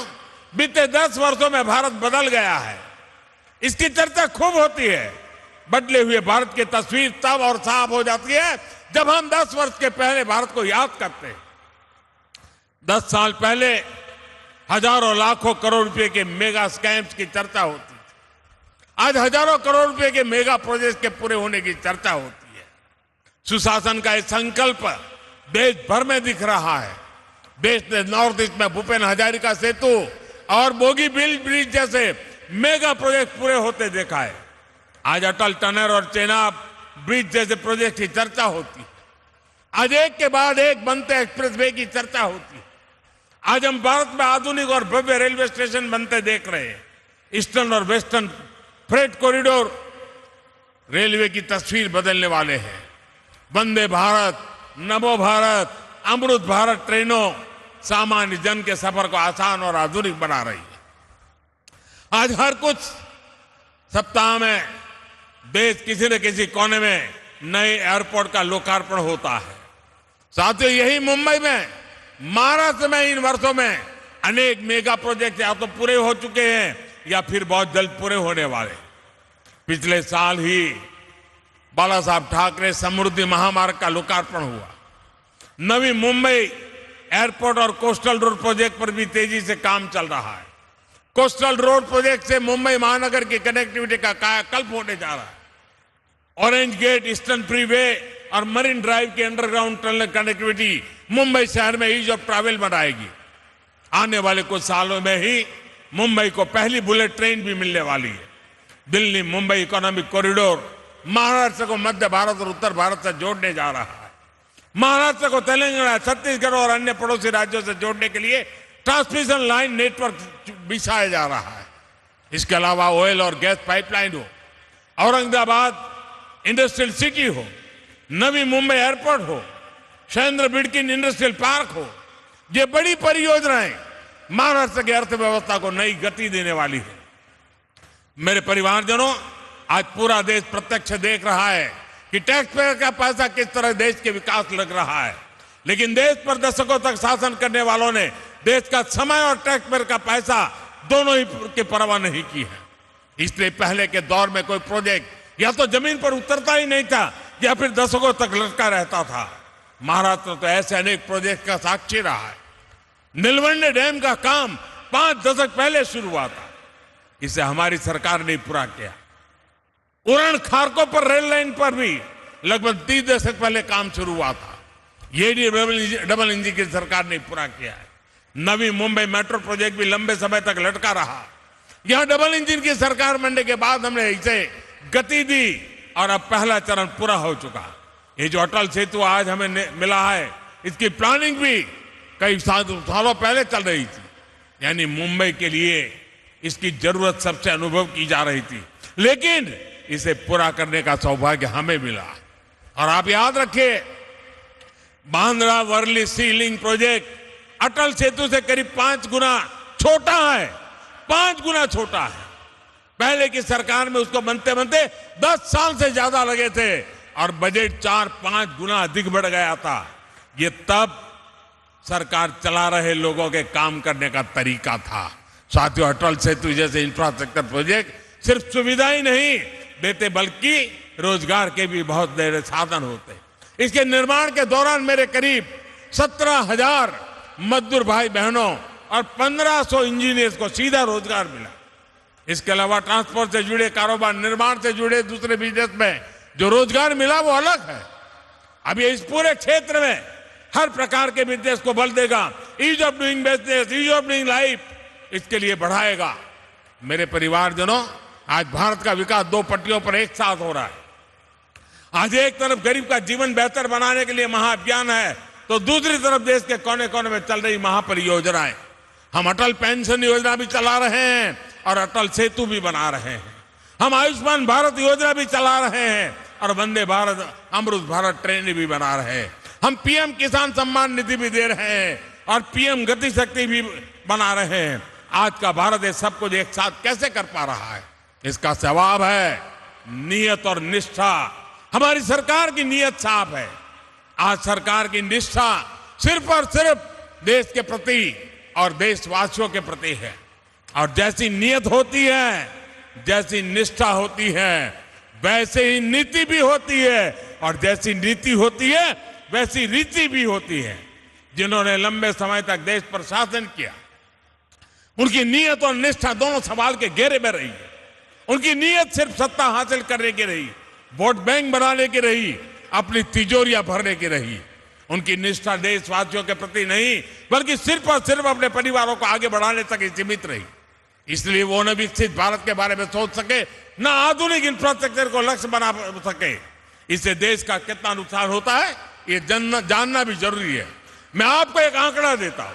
बीते 10 वर्षों में भारत बदल गया है। इसकी चर्चा खूब होती है। बदले हुए भारत की तस्वीर तब और साफ हो जाती है जब हम 10 वर्ष के पहले भारत को याद करते हैं। 10 साल पहले हजारों लाखों करोड़ रुपए के मेगा स्कैम्स की चर्चा होती थी। आज हजारों करोड़ रुपए के मेगा प्रोजेक्ट के पूरे होने की चर्चा होती है। सुशासन का एक संकल्प देश भर में दिख रहा है। देश ने नॉर्थ ईस्ट में भूपेन हजारिका सेतु और बोगीबील ब्रिज जैसे मेगा प्रोजेक्ट पूरे होते देखा है। आज अटल टनल और चेनाब ब्रिज जैसे प्रोजेक्ट की चर्चा होती है। आज एक के बाद एक बनते एक्सप्रेसवे की चर्चा होती है। आज हम भारत में आधुनिक और भव्य रेलवे स्टेशन बनते देख रहे हैं। ईस्टर्न और वेस्टर्न फ्रेट कॉरिडोर रेलवे की तस्वीर बदलने वाले हैं। वंदे भारत, नमो भारत, अमृत भारत ट्रेनों सामान्य जन के सफर को आसान और आधुनिक बना रही है। आज हर कुछ सप्ताह में देश किसी न किसी कोने में नए एयरपोर्ट का लोकार्पण होता है। साथियों, यही मुंबई में, महाराष्ट्र में इन वर्षों में अनेक मेगा प्रोजेक्ट या तो पूरे हो चुके हैं या फिर बहुत जल्द पूरे होने वाले। पिछले साल ही बाला साहब ठाकरे समृद्धि महामार्ग का लोकार्पण हुआ। नवी मुंबई एयरपोर्ट और कोस्टल रोड प्रोजेक्ट पर भी तेजी से काम चल रहा है। कोस्टल रोड प्रोजेक्ट से मुंबई महानगर की कनेक्टिविटी का कायाकल्प होने जा रहा है। ऑरेंज गेट, ईस्टर्न फ्रीवे और मरीन ड्राइव की अंडरग्राउंड टनल कनेक्टिविटी मुंबई शहर में ईज ऑफ ट्रैवल बनाएगी। आने वाले कुछ सालों में ही मुंबई को पहली बुलेट ट्रेन भी मिलने वाली है। दिल्ली मुंबई इकोनॉमिक कॉरिडोर महाराष्ट्र को मध्य भारत और उत्तर भारत से जोड़ने जा रहा है। महाराष्ट्र को तेलंगाना, छत्तीसगढ़ और अन्य पड़ोसी राज्यों से जोड़ने के लिए ट्रांसमिशन लाइन नेटवर्क बिछाया जा रहा है। इसके अलावा ऑयल और गैस पाइपलाइन हो, औरंगाबाद इंडस्ट्रियल सिटी हो, नवी मुंबई एयरपोर्ट हो, शैलेंद्र बिडकिन इंडस्ट्रियल पार्क हो, ये बड़ी परियोजनाएं महाराष्ट्र की अर्थव्यवस्था को नई गति देने वाली है। मेरे परिवारजनों, आज पूरा देश प्रत्यक्ष देख रहा है कि टैक्स पेयर का पैसा किस तरह देश के विकास लग रहा है। लेकिन देश पर दशकों तक शासन करने वालों ने देश का समय और टैक्स पेयर का पैसा दोनों ही की परवाह नहीं की है। इसलिए पहले के दौर में कोई प्रोजेक्ट या तो जमीन पर उतरता ही नहीं था या फिर दशकों तक लटका रहता था। महाराष्ट्र तो ऐसे अनेक प्रोजेक्ट का साक्षी रहा है। नीलवंडे डैम का काम 5 दशक पहले शुरू हुआ था, इसे हमारी सरकार ने पूरा किया। उरण खारकों पर रेल लाइन पर भी लगभग 30 दशक पहले काम शुरू हुआ था, ये डबल इंजन की सरकार ने पूरा किया है। नवी मुंबई मेट्रो प्रोजेक्ट भी लंबे समय तक लटका रहा। यहां डबल इंजन की सरकार बनने के बाद हमने इसे गति दी और अब पहला चरण पूरा हो चुका। ये जो अटल सेतु आज हमें मिला है, इसकी प्लानिंग भी कई सालों पहले चल रही थी। यानी मुंबई के लिए इसकी जरूरत सबसे अनुभव की जा रही थी, लेकिन इसे पूरा करने का सौभाग्य हमें मिला। और आप याद रखिए, बांद्रा वर्ली सी लिंक प्रोजेक्ट अटल सेतु से करीब 5 गुना छोटा है। 5 गुना छोटा है। पहले की सरकार में उसको बनते बनते 10 साल से ज्यादा लगे थे और बजट 4-5 गुना अधिक बढ़ गया था। ये तब सरकार चला रहे लोगों के काम करने का तरीका था। साथियों, अटल सेतु जैसे इंफ्रास्ट्रक्चर प्रोजेक्ट सिर्फ सुविधा ही नहीं देते बल्कि रोजगार के भी बहुत बड़े साधन होते। इसके निर्माण के दौरान मेरे करीब 17,000 मजदूर भाई बहनों और 1500 इंजीनियर्स को सीधा रोजगार मिला। इसके अलावा ट्रांसपोर्ट से जुड़े कारोबार, निर्माण से जुड़े दूसरे बिजनेस में जो रोजगार मिला वो अलग है। अब ये इस पूरे क्षेत्र में हर प्रकार के बिजनेस को बल देगा। Ease of doing business, ease of doing life, इसके लिए बढ़ाएगा। मेरे परिवारजनों, आज भारत का विकास 2 पटरियों पर एक साथ हो रहा है। आज एक तरफ गरीब का जीवन बेहतर बनाने के लिए महाअभियान है, तो दूसरी तरफ देश के कोने कोने में चल रही महापरियोजनाएं। हम अटल पेंशन योजना भी चला रहे हैं और अटल सेतु भी बना रहे हैं। हम आयुष्मान भारत योजना भी चला रहे हैं और वंदे भारत अमृत भारत ट्रेन भी बना रहे हैं। हम पीएम किसान सम्मान निधि भी दे रहे हैं और पीएम गति शक्ति भी बना रहे हैं। आज का भारत ये सब कुछ एक साथ कैसे कर पा रहा है? इसका जवाब है नियत और निष्ठा। हमारी सरकार की नियत साफ है। आज सरकार की निष्ठा सिर्फ और सिर्फ देश के प्रति और देशवासियों के प्रति है। और जैसी नियत होती है, जैसी निष्ठा होती है, वैसे ही नीति भी होती है और जैसी नीति होती है वैसी रीति भी होती है। जिन्होंने लंबे समय तक देश पर शासन किया, उनकी नियत और निष्ठा दोनों सवाल के घेरे में रही। उनकी नियत सिर्फ सत्ता हासिल करने की रही, वोट बैंक बनाने की रही, अपनी तिजोरियां भरने की रही। उनकी निष्ठा देशवासियों के प्रति नहीं, बल्कि सिर्फ और सिर्फ अपने परिवारों को आगे बढ़ाने तक ही सीमित रही। इसलिए वो न विकसित भारत के बारे में सोच सके, न आधुनिक इंफ्रास्ट्रक्चर को लक्ष्य बना सके। इससे देश का कितना नुकसान होता है ये जानना भी जरूरी है। मैं आपको एक आंकड़ा देता हूं।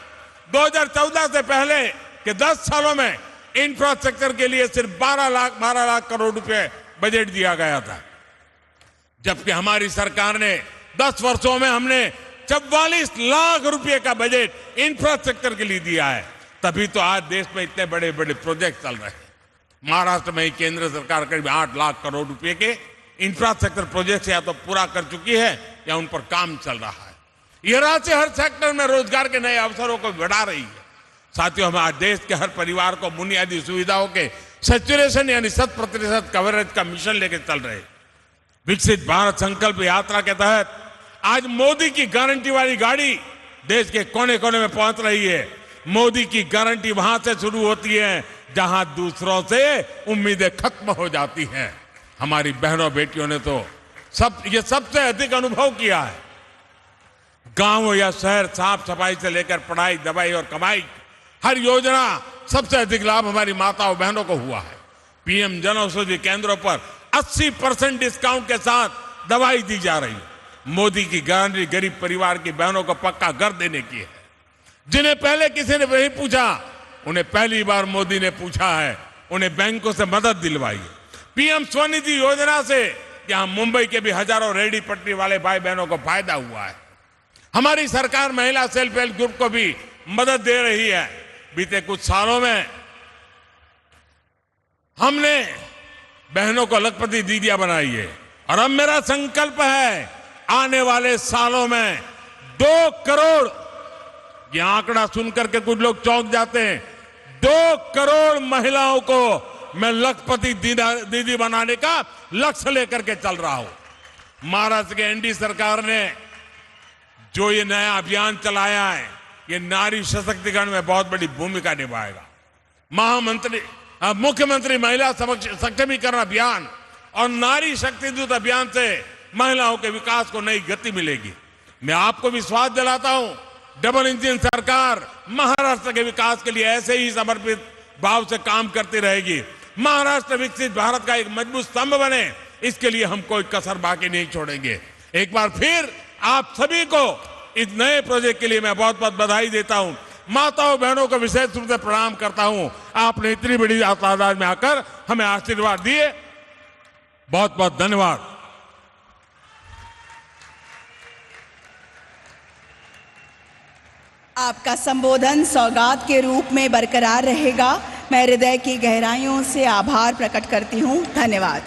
2014 से पहले के 10 सालों में इंफ्रास्ट्रक्चर के लिए सिर्फ 12 लाख करोड़ रुपए बजट दिया गया था, जबकि हमारी सरकार ने 10 वर्षों में हमने 44 लाख रुपए का बजट इंफ्रास्ट्रक्चर के लिए दिया है। तभी तो आज देश में इतने बड़े बड़े प्रोजेक्ट चल रहे हैं। महाराष्ट्र में ही केंद्र सरकार करीब 8 लाख करोड़ रुपए के इंफ्रास्ट्रक्चर प्रोजेक्ट या तो पूरा कर चुकी है या उन पर काम चल रहा है। यह राशि हर सेक्टर में रोजगार के नए अवसरों को बढ़ा रही है। साथियों, हम आज देश के हर परिवार को बुनियादी सुविधाओं के सैचुरेशन यानी 100% कवरेज का मिशन लेकर चल रहे हैं। विकसित भारत संकल्प यात्रा के तहत आज मोदी की गारंटी वाली गाड़ी देश के कोने कोने में पहुंच रही है। मोदी की गारंटी वहां से शुरू होती है जहां दूसरों से उम्मीदें खत्म हो जाती हैं। हमारी बहनों बेटियों ने तो ये सबसे अधिक अनुभव किया है। गांव या शहर, साफ सफाई से लेकर पढ़ाई, दवाई और कमाई, हर योजना सबसे अधिक लाभ हमारी माताओं बहनों को हुआ है। पीएम जन औषधि केंद्रों पर 80% डिस्काउंट के साथ दवाई दी जा रही है। मोदी की गारंटी गरीब परिवार की बहनों को पक्का घर देने की है। जिन्हें पहले किसी ने नहीं पूछा, उन्हें पहली बार मोदी ने पूछा है। उन्हें बैंकों से मदद दिलवाई है। पीएम स्वनिधि योजना से यहां मुंबई के भी हजारों रेहड़ी पटरी वाले भाई बहनों को फायदा हुआ है। हमारी सरकार महिला सेल्फ हेल्प ग्रुप को भी मदद दे रही है। बीते कुछ सालों में हमने बहनों को लखपति दीदियां बनाई है और अब मेरा संकल्प है आने वाले सालों में 2 करोड़, ये आंकड़ा सुनकर के कुछ लोग चौंक जाते हैं, 2 करोड़ महिलाओं को मैं लखपति दीदी बनाने का लक्ष्य लेकर के चल रहा हूं। महाराष्ट्र के एनडीए सरकार ने जो ये नया अभियान चलाया है, ये नारी सशक्तिकरण में बहुत बड़ी भूमिका निभाएगा। मुख्यमंत्री महिला सक्षमीकरण अभियान और नारी शक्ति दूत अभियान से महिलाओं के विकास को नई गति मिलेगी। मैं आपको विश्वास दिलाता हूं, डबल इंजन सरकार महाराष्ट्र के विकास के लिए ऐसे ही समर्पित भाव से काम करती रहेगी। महाराष्ट्र विकसित भारत का एक मजबूत स्तंभ बने, इसके लिए हम कोई कसर बाकी नहीं छोड़ेंगे। एक बार फिर आप सभी को इस नए प्रोजेक्ट के लिए मैं बहुत बहुत बधाई देता हूं। माताओं बहनों को विशेष रूप से प्रणाम करता हूं। आपने इतनी बड़ी तादाद में आकर हमें आशीर्वाद दिए, बहुत बहुत धन्यवाद। आपका संबोधन सौगात के रूप में बरकरार रहेगा। मैं हृदय की गहराइयों से आभार प्रकट करती हूँ। धन्यवाद।